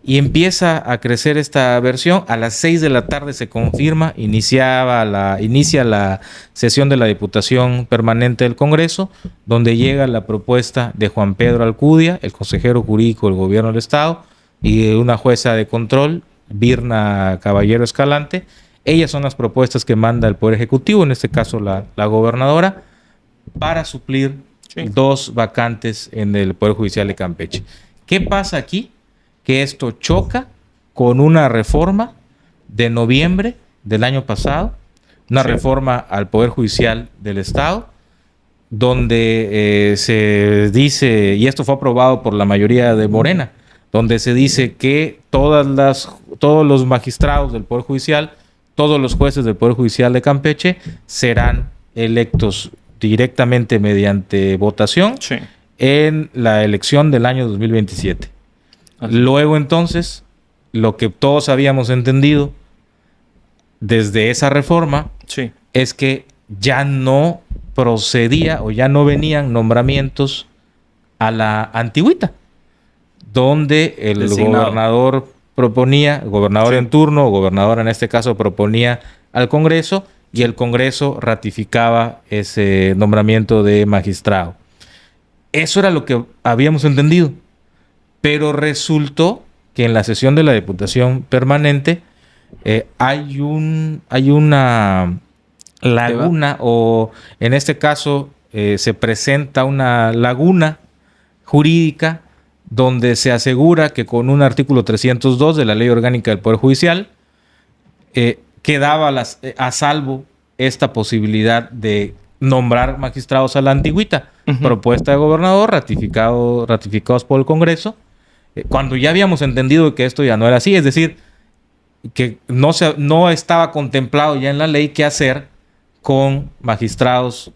y empieza a crecer esta versión. A las 6 de la tarde se confirma, inicia la sesión de la Diputación Permanente del Congreso, donde llega la propuesta de Juan Pedro Alcudia, el consejero jurídico del Gobierno del Estado, y de una jueza de control, Birna Caballero Escalante. Ellas son las propuestas que manda el Poder Ejecutivo, en este caso la gobernadora, para suplir 2 vacantes en el Poder Judicial de Campeche. ¿Qué pasa aquí? Que esto choca con una reforma de noviembre del año pasado, una reforma al Poder Judicial del Estado, donde se dice, y esto fue aprobado por la mayoría de Morena, donde se dice que todos los magistrados del Poder Judicial, todos los jueces del Poder Judicial de Campeche serán electos directamente mediante votación en la elección del año 2027. Luego entonces, lo que todos habíamos entendido desde esa reforma es que ya no procedía o ya no venían nombramientos a la antigüita, donde el gobernador proponía, gobernador en turno o gobernadora en este caso proponía al Congreso y el Congreso ratificaba ese nombramiento de magistrado. Eso era lo que habíamos entendido. Pero resultó que en la sesión de la Diputación Permanente hay una laguna, o en este caso se presenta una laguna jurídica donde se asegura que con un artículo 302 de la Ley Orgánica del Poder Judicial quedaba a salvo esta posibilidad de nombrar magistrados a la antigüita. Propuesta de gobernador, ratificados por el Congreso, cuando ya habíamos entendido que esto ya no era así, es decir, que no estaba contemplado ya en la ley qué hacer con magistrados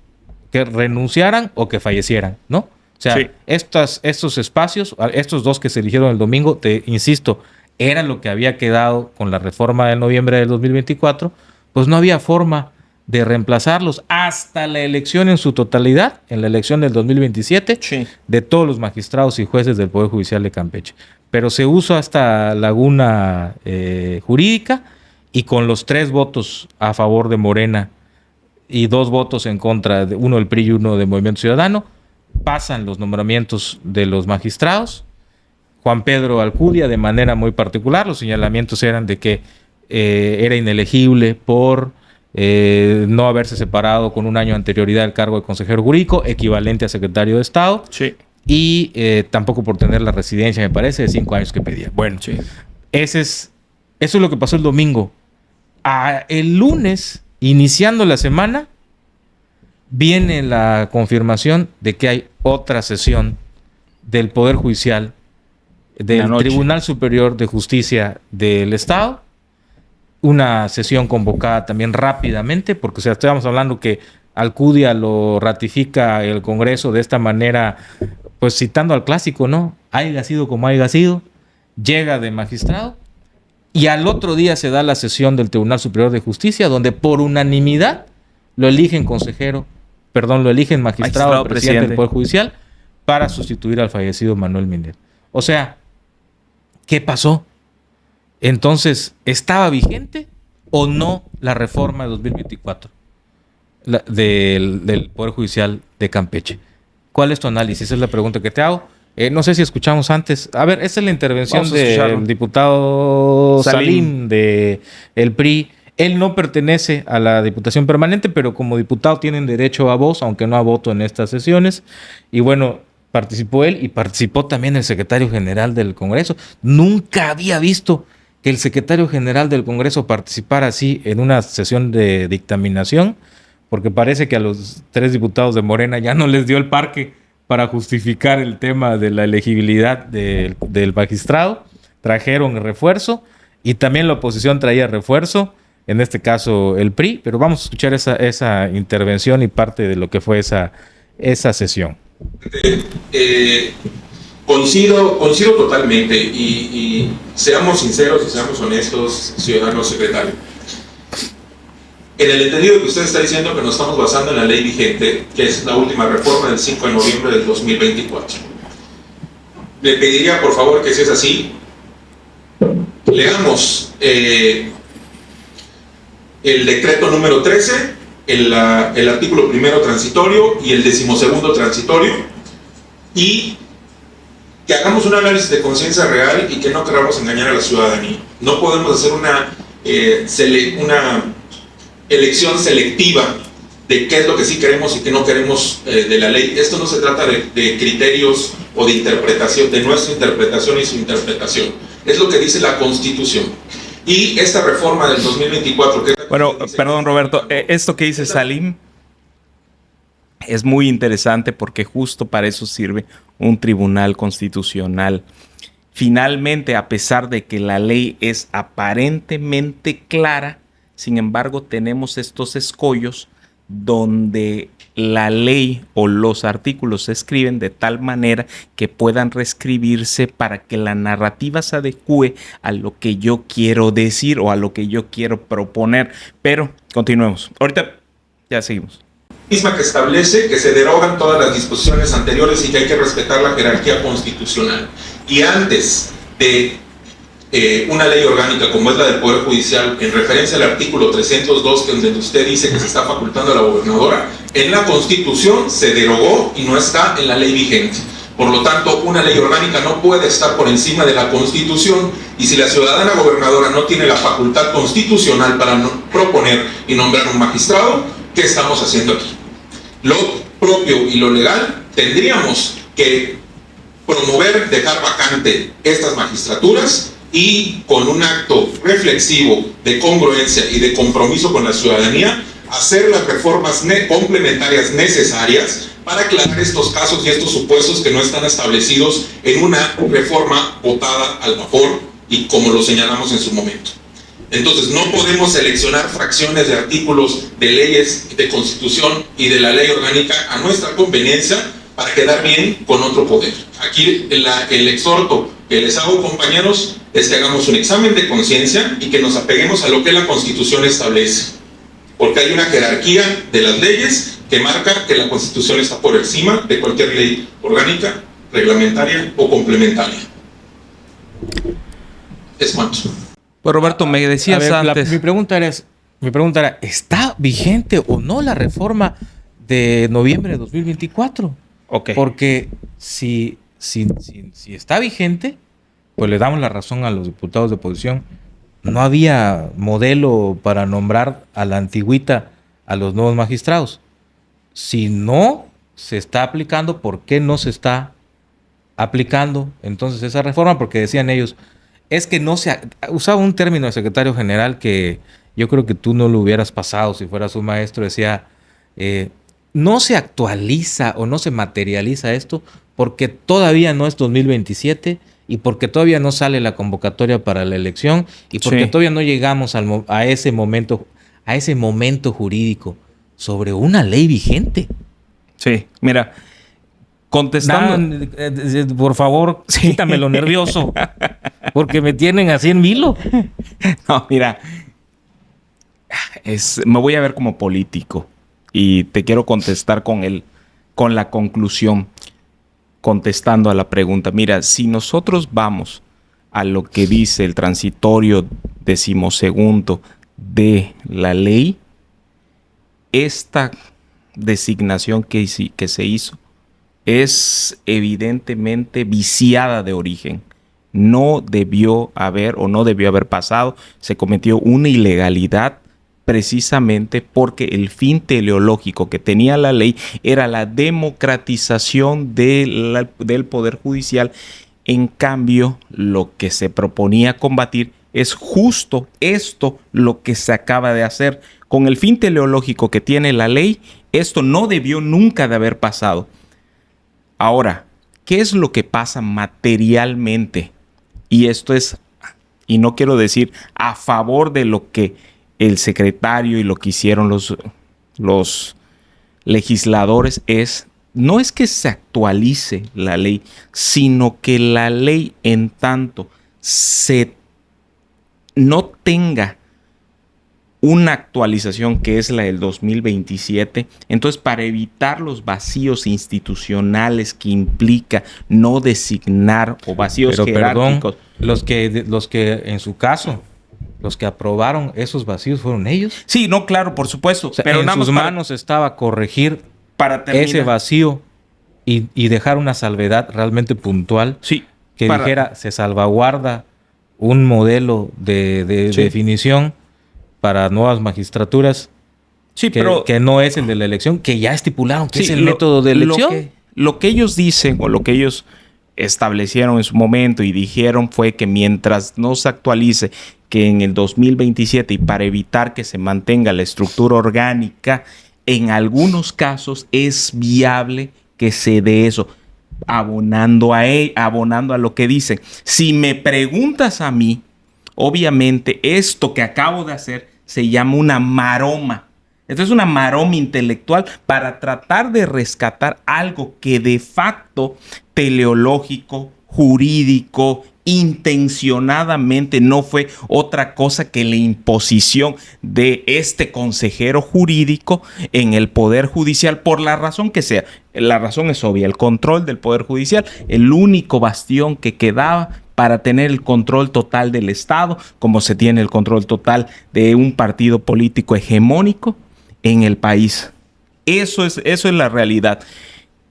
que renunciaran o que fallecieran, ¿no? O sea, estos espacios, estos 2 que se eligieron el domingo, te insisto, era lo que había quedado con la reforma de noviembre del 2024, pues no había forma de reemplazarlos hasta la elección en su totalidad, en la elección del 2027, de todos los magistrados y jueces del Poder Judicial de Campeche. Pero se usa esta laguna jurídica, y con los 3 votos a favor de Morena y 2 votos en contra, uno del PRI y uno del Movimiento Ciudadano, pasan los nombramientos de los magistrados. Juan Pedro Alcudia, de manera muy particular, los señalamientos eran de que era inelegible por no haberse separado con un año de anterioridad del cargo de consejero jurídico, equivalente a secretario de Estado, y tampoco por tener la residencia, me parece, de 5 años que pedía. Bueno, eso es lo que pasó el domingo. El lunes, iniciando la semana, viene la confirmación de que hay otra sesión del Poder Judicial, del Tribunal Superior de Justicia del Estado, una sesión convocada también rápidamente, porque estamos hablando que Alcudia lo ratifica el Congreso de esta manera, pues citando al clásico, ¿no? Haiga sido como haiga sido, llega de magistrado, y al otro día se da la sesión del Tribunal Superior de Justicia, donde por unanimidad lo eligen magistrado presidente del Poder Judicial para sustituir al fallecido Manuel Milet. O sea, ¿qué pasó? Entonces, ¿estaba vigente o no la reforma de 2024 del Poder Judicial de Campeche? ¿Cuál es tu análisis? Esa es la pregunta que te hago. No sé si escuchamos antes. A ver, esta es la intervención del diputado Salim de el PRI. Él no pertenece a la Diputación Permanente, pero como diputado tienen derecho a voz, aunque no a voto en estas sesiones. Y bueno, participó él y participó también el secretario general del Congreso. Nunca había visto que el secretario general del Congreso participara así en una sesión de dictaminación, porque parece que a los 3 diputados de Morena ya no les dio el parque para justificar el tema de la elegibilidad del magistrado. Trajeron refuerzo y también la oposición traía refuerzo, en este caso el PRI, pero vamos a escuchar esa intervención y parte de lo que fue esa sesión. Coincido totalmente y seamos sinceros y seamos honestos, ciudadano secretario. En el entendido que usted está diciendo que nos estamos basando en la ley vigente, que es la última reforma del 5 de noviembre del 2024. Le pediría por favor que si es así, leamos el decreto número 13, el artículo primero transitorio y el 12º transitorio, y que hagamos un análisis de conciencia real y que no queramos engañar a la ciudadanía. No podemos hacer una elección selectiva de qué es lo que sí queremos y qué no queremos de la ley. Esto no se trata de criterios o de interpretación, de nuestra interpretación y su interpretación. Es lo que dice la Constitución. Y esta reforma del 2024... Bueno, perdón Roberto, esto que dice Salim es muy interesante porque justo para eso sirve un tribunal constitucional. Finalmente, a pesar de que la ley es aparentemente clara, sin embargo, tenemos estos escollos donde la ley o los artículos se escriben de tal manera que puedan reescribirse para que la narrativa se adecue a lo que yo quiero decir o a lo que yo quiero proponer. Pero continuemos. Ahorita ya seguimos. Misma que establece que se derogan todas las disposiciones anteriores y que hay que respetar la jerarquía constitucional. Y antes de una ley orgánica como es la del Poder Judicial, en referencia al artículo 302, que donde usted dice que se está facultando a la gobernadora, en la Constitución se derogó y no está en la ley vigente. Por lo tanto, una ley orgánica no puede estar por encima de la Constitución, y si la ciudadana gobernadora no tiene la facultad constitucional para proponer y nombrar un magistrado, ¿qué estamos haciendo aquí? Lo propio y lo legal, tendríamos que promover, dejar vacante estas magistraturas y con un acto reflexivo de congruencia y de compromiso con la ciudadanía, hacer las reformas complementarias necesarias para aclarar estos casos y estos supuestos que no están establecidos en una reforma votada al vapor y como lo señalamos en su momento. Entonces no podemos seleccionar fracciones de artículos de leyes de constitución y de la ley orgánica a nuestra conveniencia para quedar bien con otro poder. Aquí el exhorto que les hago, compañeros, es que hagamos un examen de conciencia y que nos apeguemos a lo que la Constitución establece, porque hay una jerarquía de las leyes que marca que la Constitución está por encima de cualquier ley orgánica, reglamentaria o complementaria. Es cuanto. Pues Roberto, me decías antes... Mi pregunta era, ¿está vigente o no la reforma de noviembre de 2024? Okay. Porque si está vigente, pues le damos la razón a los diputados de oposición. No había modelo para nombrar a la antigüita a los nuevos magistrados. Si no se está aplicando, ¿por qué no se está aplicando entonces esa reforma? Porque decían ellos, es que no se... Usaba un término el secretario general que yo creo que tú no lo hubieras pasado si fueras un maestro. Decía, no se actualiza o no se materializa esto porque todavía no es 2027 y porque todavía no sale la convocatoria para la elección y porque todavía no llegamos a ese momento jurídico sobre una ley vigente. Sí, mira, Contestando. Por favor, quítame lo nervioso. Porque me tienen así en vilo. No, mira. Me voy a ver como político. Y te quiero contestar con la conclusión. Contestando a la pregunta. Mira, si nosotros vamos a lo que dice el transitorio 12º de la ley, esta designación que se hizo es evidentemente viciada de origen. No debió haber pasado. Se cometió una ilegalidad precisamente porque el fin teleológico que tenía la ley era la democratización del Poder Judicial. En cambio, lo que se proponía combatir es justo esto lo que se acaba de hacer. Con el fin teleológico que tiene la ley, esto no debió nunca de haber pasado. Ahora, ¿qué es lo que pasa materialmente? Y esto es, y no quiero decir a favor de lo que el secretario y lo que hicieron los legisladores, no es que se actualice la ley, sino que la ley en tanto no tenga una actualización que es la del 2027. Entonces, para evitar los vacíos institucionales que implica no designar o vacíos jerárquicos. Perdón, los que en su caso, los que aprobaron esos vacíos fueron ellos. Sí, no, claro, por supuesto. O sea, pero en sus manos estaba corregir para ese vacío y dejar una salvedad realmente puntual. Sí. Que dijera, se salvaguarda un modelo de definición para nuevas magistraturas, sí, que no es el de la elección, que ya estipularon que es el método de elección. Lo que ellos dicen o lo que ellos establecieron en su momento y dijeron fue que mientras no se actualice, que en el 2027, y para evitar que se mantenga la estructura orgánica, en algunos casos es viable que se dé eso, abonando a lo que dicen. Si me preguntas a mí, obviamente esto que acabo de hacer se llama una maroma. Esto es una maroma intelectual para tratar de rescatar algo que de facto teleológico, jurídico, intencionadamente no fue otra cosa que la imposición de este consejero jurídico en el Poder Judicial, por la razón que sea. La razón es obvia, el control del Poder Judicial, el único bastión que quedaba para tener el control total del Estado, como se tiene el control total de un partido político hegemónico en el país. Eso es la realidad.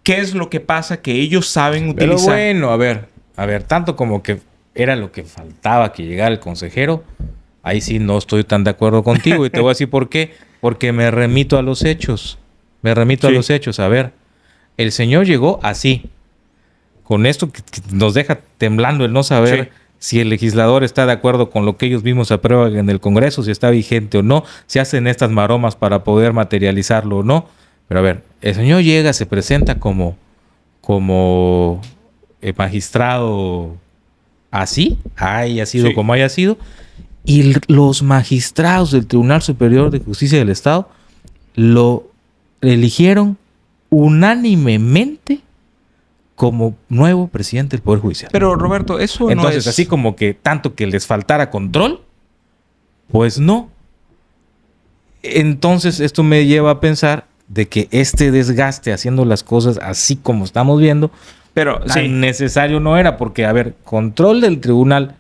¿Qué es lo que pasa? Que ellos saben utilizar... Pero bueno, a ver, tanto como que era lo que faltaba que llegara el consejero, ahí sí no estoy tan de acuerdo contigo y te voy a decir por qué. Porque me remito a los hechos. A los hechos. A ver, el señor llegó así. Con esto que nos deja temblando el no saber si el legislador está de acuerdo con lo que ellos mismos aprueban en el Congreso, si está vigente o no, si hacen estas maromas para poder materializarlo o no. Pero a ver, el señor llega, se presenta como magistrado así, haya sido como haya sido, y los magistrados del Tribunal Superior de Justicia del Estado lo eligieron unánimemente como nuevo presidente del Poder Judicial. Pero Roberto, eso entonces, no es... así como que tanto que les faltara control, pues no. Entonces esto me lleva a pensar de que este desgaste haciendo las cosas así como estamos viendo, pero tan necesario no era, porque, a ver, control del tribunal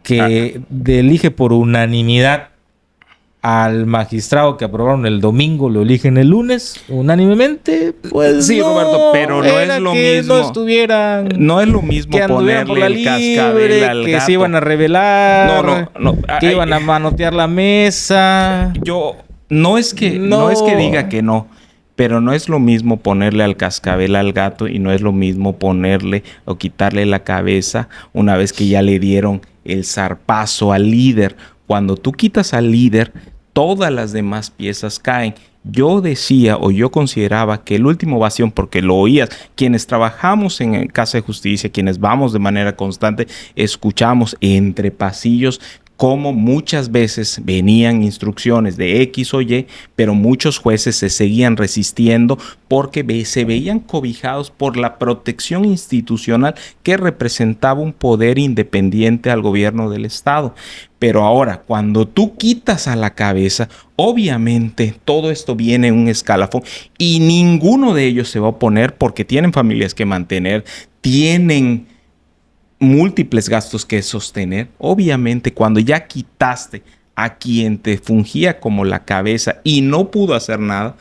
que elige por unanimidad al magistrado que aprobaron el domingo, lo eligen el lunes unánimemente, pues sí, no, Roberto, pero no es lo mismo. No es lo mismo que ponerle el cascabel al gato, que se iban a rebelar, que iban a manotear la mesa. No es que diga que no, pero no es lo mismo ponerle al cascabel al gato y no es lo mismo ponerle o quitarle la cabeza una vez que ya le dieron el zarpazo al líder. Cuando tú quitas al líder, todas las demás piezas caen. Yo decía o yo consideraba que el último bastión, porque lo oías, quienes trabajamos en Casa de Justicia, quienes vamos de manera constante, escuchamos entre pasillos cómo muchas veces venían instrucciones de X o Y, pero muchos jueces se seguían resistiendo porque se veían cobijados por la protección institucional que representaba un poder independiente al gobierno del Estado. Pero ahora, cuando tú quitas a la cabeza, obviamente todo esto viene en un escalafón y ninguno de ellos se va a oponer porque tienen familias que mantener, tienen múltiples gastos que sostener. Obviamente, cuando ya quitaste a quien te fungía como la cabeza y no pudo hacer nada,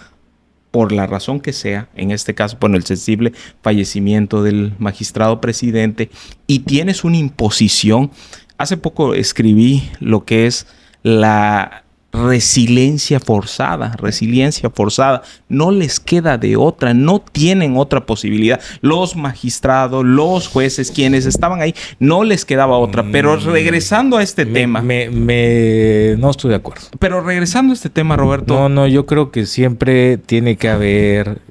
por la razón que sea, en este caso por el sensible fallecimiento del magistrado presidente, y tienes una imposición. Hace poco escribí lo que es la resiliencia forzada. No les queda de otra, no tienen otra posibilidad. Los magistrados, los jueces, quienes estaban ahí, no les quedaba otra. Pero regresando a este tema. No estoy de acuerdo. Pero regresando a este tema, Roberto. No, yo creo que siempre tiene que haber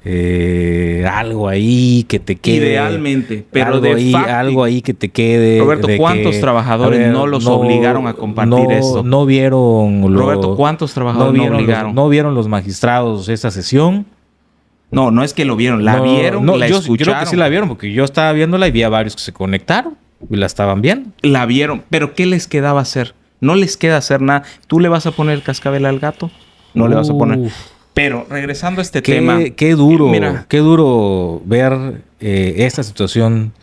algo ahí que te quede. Idealmente, pero algo ahí que te quede. Roberto, ¿cuántos trabajadores no los obligaron a compartir esto? No vieron. Roberto, ¿cuántos trabajadores no obligaron? ¿No vieron los magistrados esa sesión? No es que lo vieron. La vieron, la escucharon. Yo creo que sí la vieron, porque yo estaba viéndola y vi a varios que se conectaron y la estaban viendo. La vieron, pero ¿qué les quedaba hacer? No les queda hacer nada. ¿Tú le vas a poner el cascabel al gato? No le vas a poner. Pero regresando a este tema. Qué duro ver esta situación.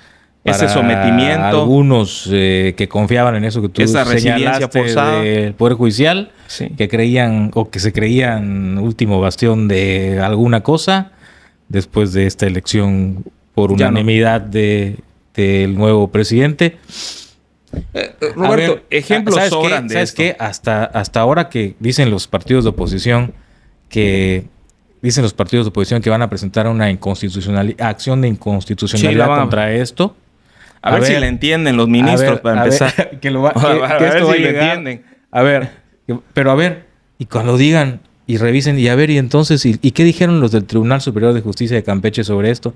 Ese sometimiento. Algunos que confiaban en eso que tú esa resiliencia forzada del Poder Judicial, sí, que creían o que se creían último bastión de alguna cosa después de esta elección por unanimidad del nuevo presidente. Roberto, ejemplos sobran de esto. ¿Sabes qué? Hasta ahora que dicen los partidos de oposición que van a presentar una acción de inconstitucionalidad contra esto. A ver si le entienden los ministros para empezar. Que esto va a llegar. A ver, y cuando digan y revisen, y entonces, ¿y qué dijeron los del Tribunal Superior de Justicia de Campeche sobre esto?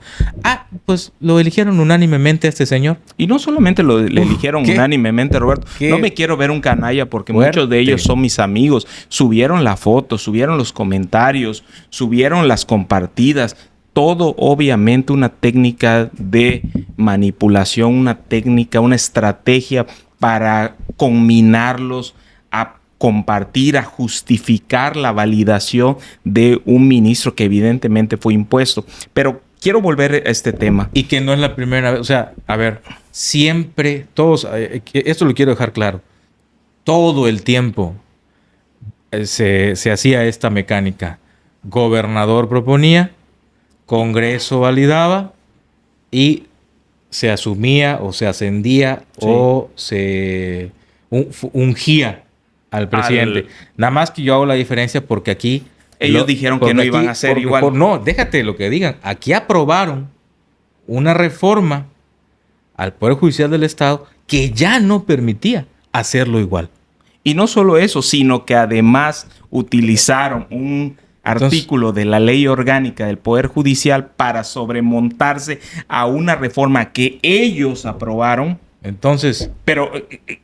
Pues lo eligieron unánimemente a este señor. Y no solamente lo eligieron unánimemente, Roberto. No me quiero ver un canalla porque muchos de ellos son mis amigos. Subieron la foto, subieron los comentarios, subieron las compartidas. Todo obviamente una técnica de manipulación, una estrategia para conminarlos a compartir, a justificar la validación de un ministro que evidentemente fue impuesto. Pero quiero volver a este tema. Y que no es la primera vez. O sea, a ver, siempre, todos, esto lo quiero dejar claro, todo el tiempo se hacía esta mecánica. Gobernador proponía, Congreso validaba y se asumía o se ascendía o se ungía al presidente. Nada más que yo hago la diferencia porque aquí... Ellos dijeron que no iban a hacer igual. No, déjate lo que digan. Aquí aprobaron una reforma al Poder Judicial del Estado que ya no permitía hacerlo igual. Y no solo eso, sino que además utilizaron un artículo de la ley orgánica del Poder Judicial para sobremontarse a una reforma que ellos aprobaron. Entonces, pero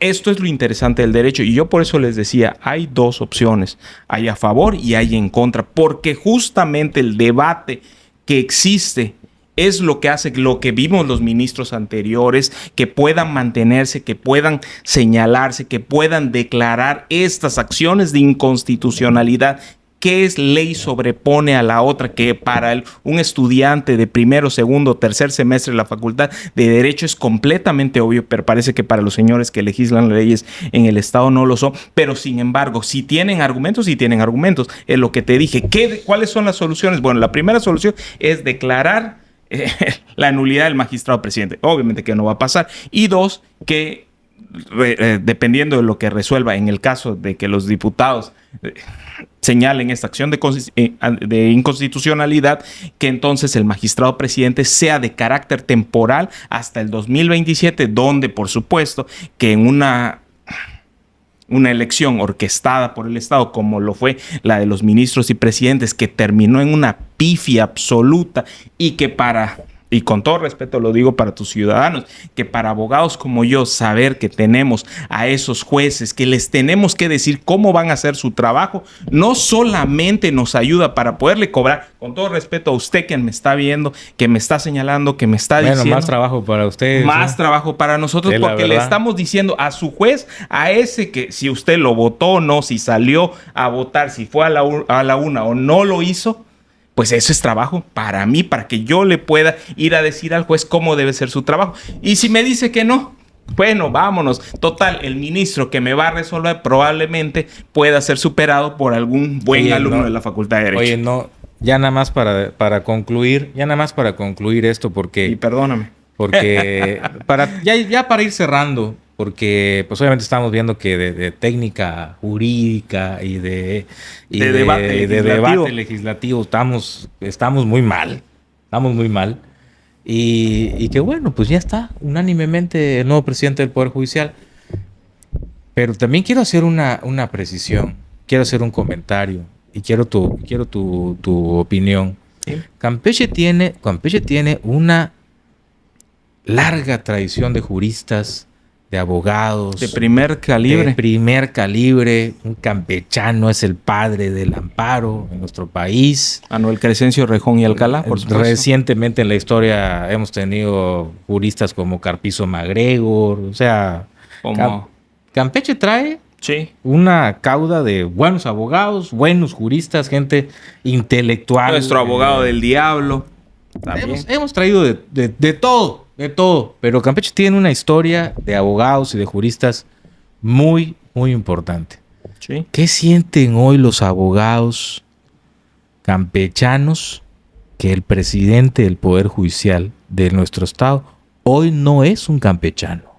esto es lo interesante del derecho y yo por eso les decía, hay dos opciones, hay a favor y hay en contra, porque justamente el debate que existe es lo que hace lo que vimos los ministros anteriores, que puedan mantenerse, que puedan señalarse, que puedan declarar estas acciones de inconstitucionalidad. ¿Qué ley sobrepone a la otra? Que para un estudiante de primero, segundo, tercer semestre de la Facultad de Derecho es completamente obvio, pero parece que para los señores que legislan leyes en el Estado no lo son. Pero sin embargo, si tienen argumentos, es lo que te dije. ¿Cuáles son las soluciones? Bueno, la primera solución es declarar la nulidad del magistrado presidente. Obviamente que no va a pasar. Y dos, que dependiendo de lo que resuelva en el caso de que los diputados señalen esta acción de inconstitucionalidad, que entonces el magistrado presidente sea de carácter temporal hasta el 2027, donde por supuesto que en una elección orquestada por el Estado, como lo fue la de los ministros y presidentes, que terminó en una pifia absoluta y que para y con todo respeto lo digo para tus ciudadanos, que para abogados como yo, saber que tenemos a esos jueces, que les tenemos que decir cómo van a hacer su trabajo, no solamente nos ayuda para poderle cobrar, con todo respeto a usted que me está viendo, que me está señalando, que me está diciendo. Más trabajo para ustedes. Más trabajo para nosotros, porque le estamos diciendo a su juez, a ese que si usted lo votó o no, si salió a votar, si fue a la una o no lo hizo, pues eso es trabajo para mí, para que yo le pueda ir a decir al juez cómo debe ser su trabajo. Y si me dice que no, bueno, vámonos. Total, el ministro que me va a resolver probablemente pueda ser superado por algún buen alumno de la Facultad de Derecho. Oye, no, ya nada más para concluir esto, porque... Y perdóname. Porque para ir cerrando, porque pues obviamente estamos viendo que de técnica jurídica y de debate legislativo estamos muy mal. Y que bueno, pues ya está unánimemente el nuevo presidente del Poder Judicial. Pero también quiero hacer una precisión, quiero hacer un comentario y quiero tu opinión. ¿Sí? Campeche tiene una larga tradición de juristas, de abogados. De primer calibre. Un campechano es el padre del amparo en nuestro país. Manuel Crescencio Rejón y Alcalá, por supuesto. Recientemente en la historia hemos tenido juristas como Carpizo MacGregor. O sea, Campeche trae una cauda de buenos abogados, buenos juristas, gente intelectual. Nuestro abogado del diablo. Hemos traído de todo, pero Campeche tiene una historia de abogados y de juristas muy, muy importante. Sí. ¿Qué sienten hoy los abogados campechanos que el presidente del Poder Judicial de nuestro estado hoy no es un campechano?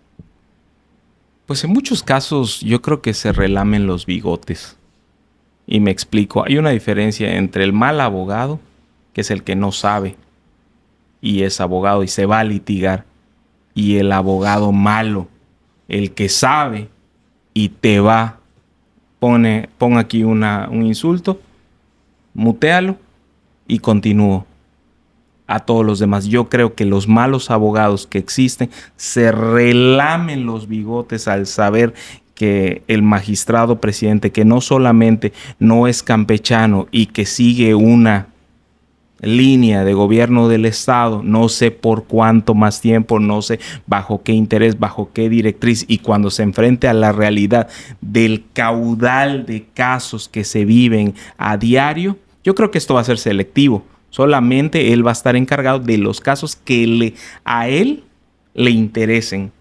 Pues en muchos casos yo creo que se relamen los bigotes. Y me explico. Hay una diferencia entre el mal abogado, que es el que no sabe y es abogado y se va a litigar, y el abogado malo, el que sabe y te va, pon aquí un insulto, mutealo y continúo. A todos los demás. Yo creo que los malos abogados que existen se relamen los bigotes al saber que el magistrado presidente, que no solamente no es campechano y que sigue una línea de gobierno del estado, no sé por cuánto más tiempo, no sé bajo qué interés, bajo qué directriz, y cuando se enfrente a la realidad del caudal de casos que se viven a diario, yo creo que esto va a ser selectivo. Solamente él va a estar encargado de los casos que a él le interesen.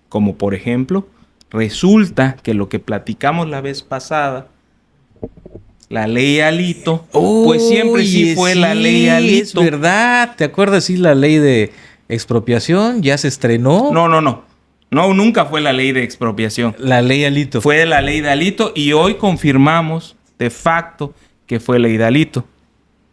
Como por ejemplo, resulta que lo que platicamos la vez pasada, la ley Alito, pues siempre sí fue la ley Alito. Es verdad. ¿Te acuerdas? Sí, la ley de expropiación ya se estrenó. No, nunca fue la ley de expropiación. La ley Alito. Fue la ley de Alito y hoy confirmamos de facto que fue ley de Alito.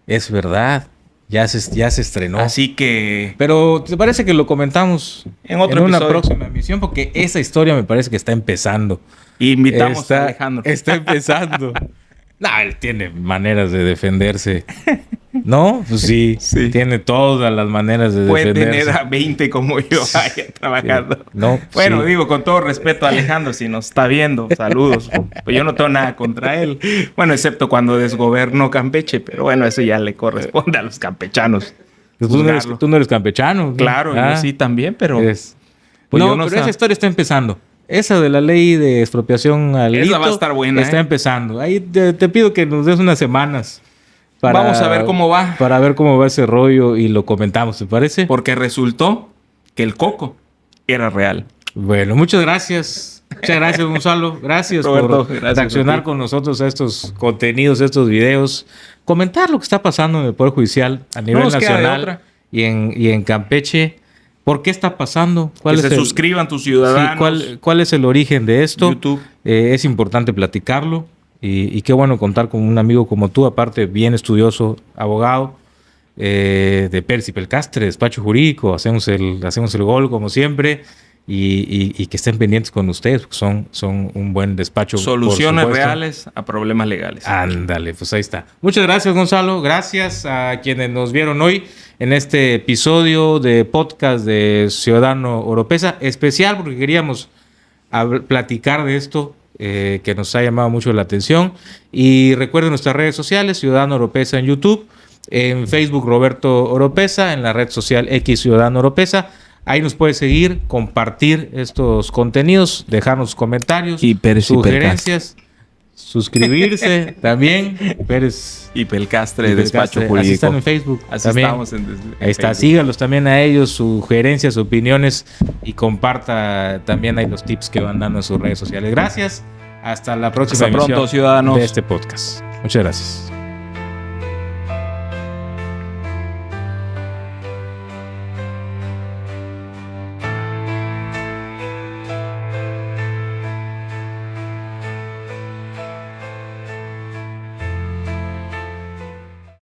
Es verdad. Ya se estrenó. Así que... Pero ¿te parece que lo comentamos en una próxima emisión? Porque esa historia me parece que está empezando. Invitamos a Alejandro. Está empezando. No, él tiene maneras de defenderse. ¿No? Pues sí. Tiene todas las maneras de defenderse. Puede tener a 20 como yo ahí trabajando. Sí. No, bueno, digo, con todo respeto a Alejandro, si nos está viendo, saludos. Pues yo no tengo nada contra él. Bueno, excepto cuando desgobernó Campeche, pero bueno, eso ya le corresponde a los campechanos. Tú no eres campechano. Claro, yo sí también, pero... Pues pero esa historia está empezando. Esa de la ley de expropiación Alito, esa va a estar buena. Está empezando. Ahí te pido que nos des unas semanas. Vamos a ver cómo va. Para ver cómo va ese rollo y lo comentamos, ¿te parece? Porque resultó que el coco era real. Bueno, muchas gracias. Muchas gracias, Gonzalo. Gracias, Roberto, por reaccionar con nosotros a estos contenidos, a estos videos. Comentar lo que está pasando en el Poder Judicial a nivel nacional y en Campeche. ¿Por qué está pasando? Que se suscriban tus ciudadanos. Sí, ¿cuál es el origen de esto? YouTube. Es importante platicarlo. Y qué bueno contar con un amigo como tú, aparte bien estudioso, abogado, de Percy Pelcastre, despacho jurídico. Hacemos el gol como siempre. y que estén pendientes con ustedes, porque son un buen despacho. Soluciones reales a problemas legales. Ándale, pues ahí está. Muchas gracias, Gonzalo. Gracias a quienes nos vieron hoy en este episodio de podcast de Ciudadano Oropesa, especial porque queríamos platicar de esto que nos ha llamado mucho la atención. Y recuerden nuestras redes sociales, Ciudadano Oropesa en YouTube, en Facebook Roberto Oropesa, en la red social X Ciudadano Oropesa. Ahí nos puede seguir, compartir estos contenidos, dejarnos comentarios, sugerencias, suscribirse también. Pérez y Pelcastre, Despacho Jurídico. Así están en Facebook. Así también. Estamos en ahí está, Facebook. sígalos también a ellos, sugerencias, opiniones y comparta también ahí los tips que van dando en sus redes sociales. Gracias. Hasta la próxima Hasta pronto, emisión ciudadanos. de este podcast. Muchas gracias.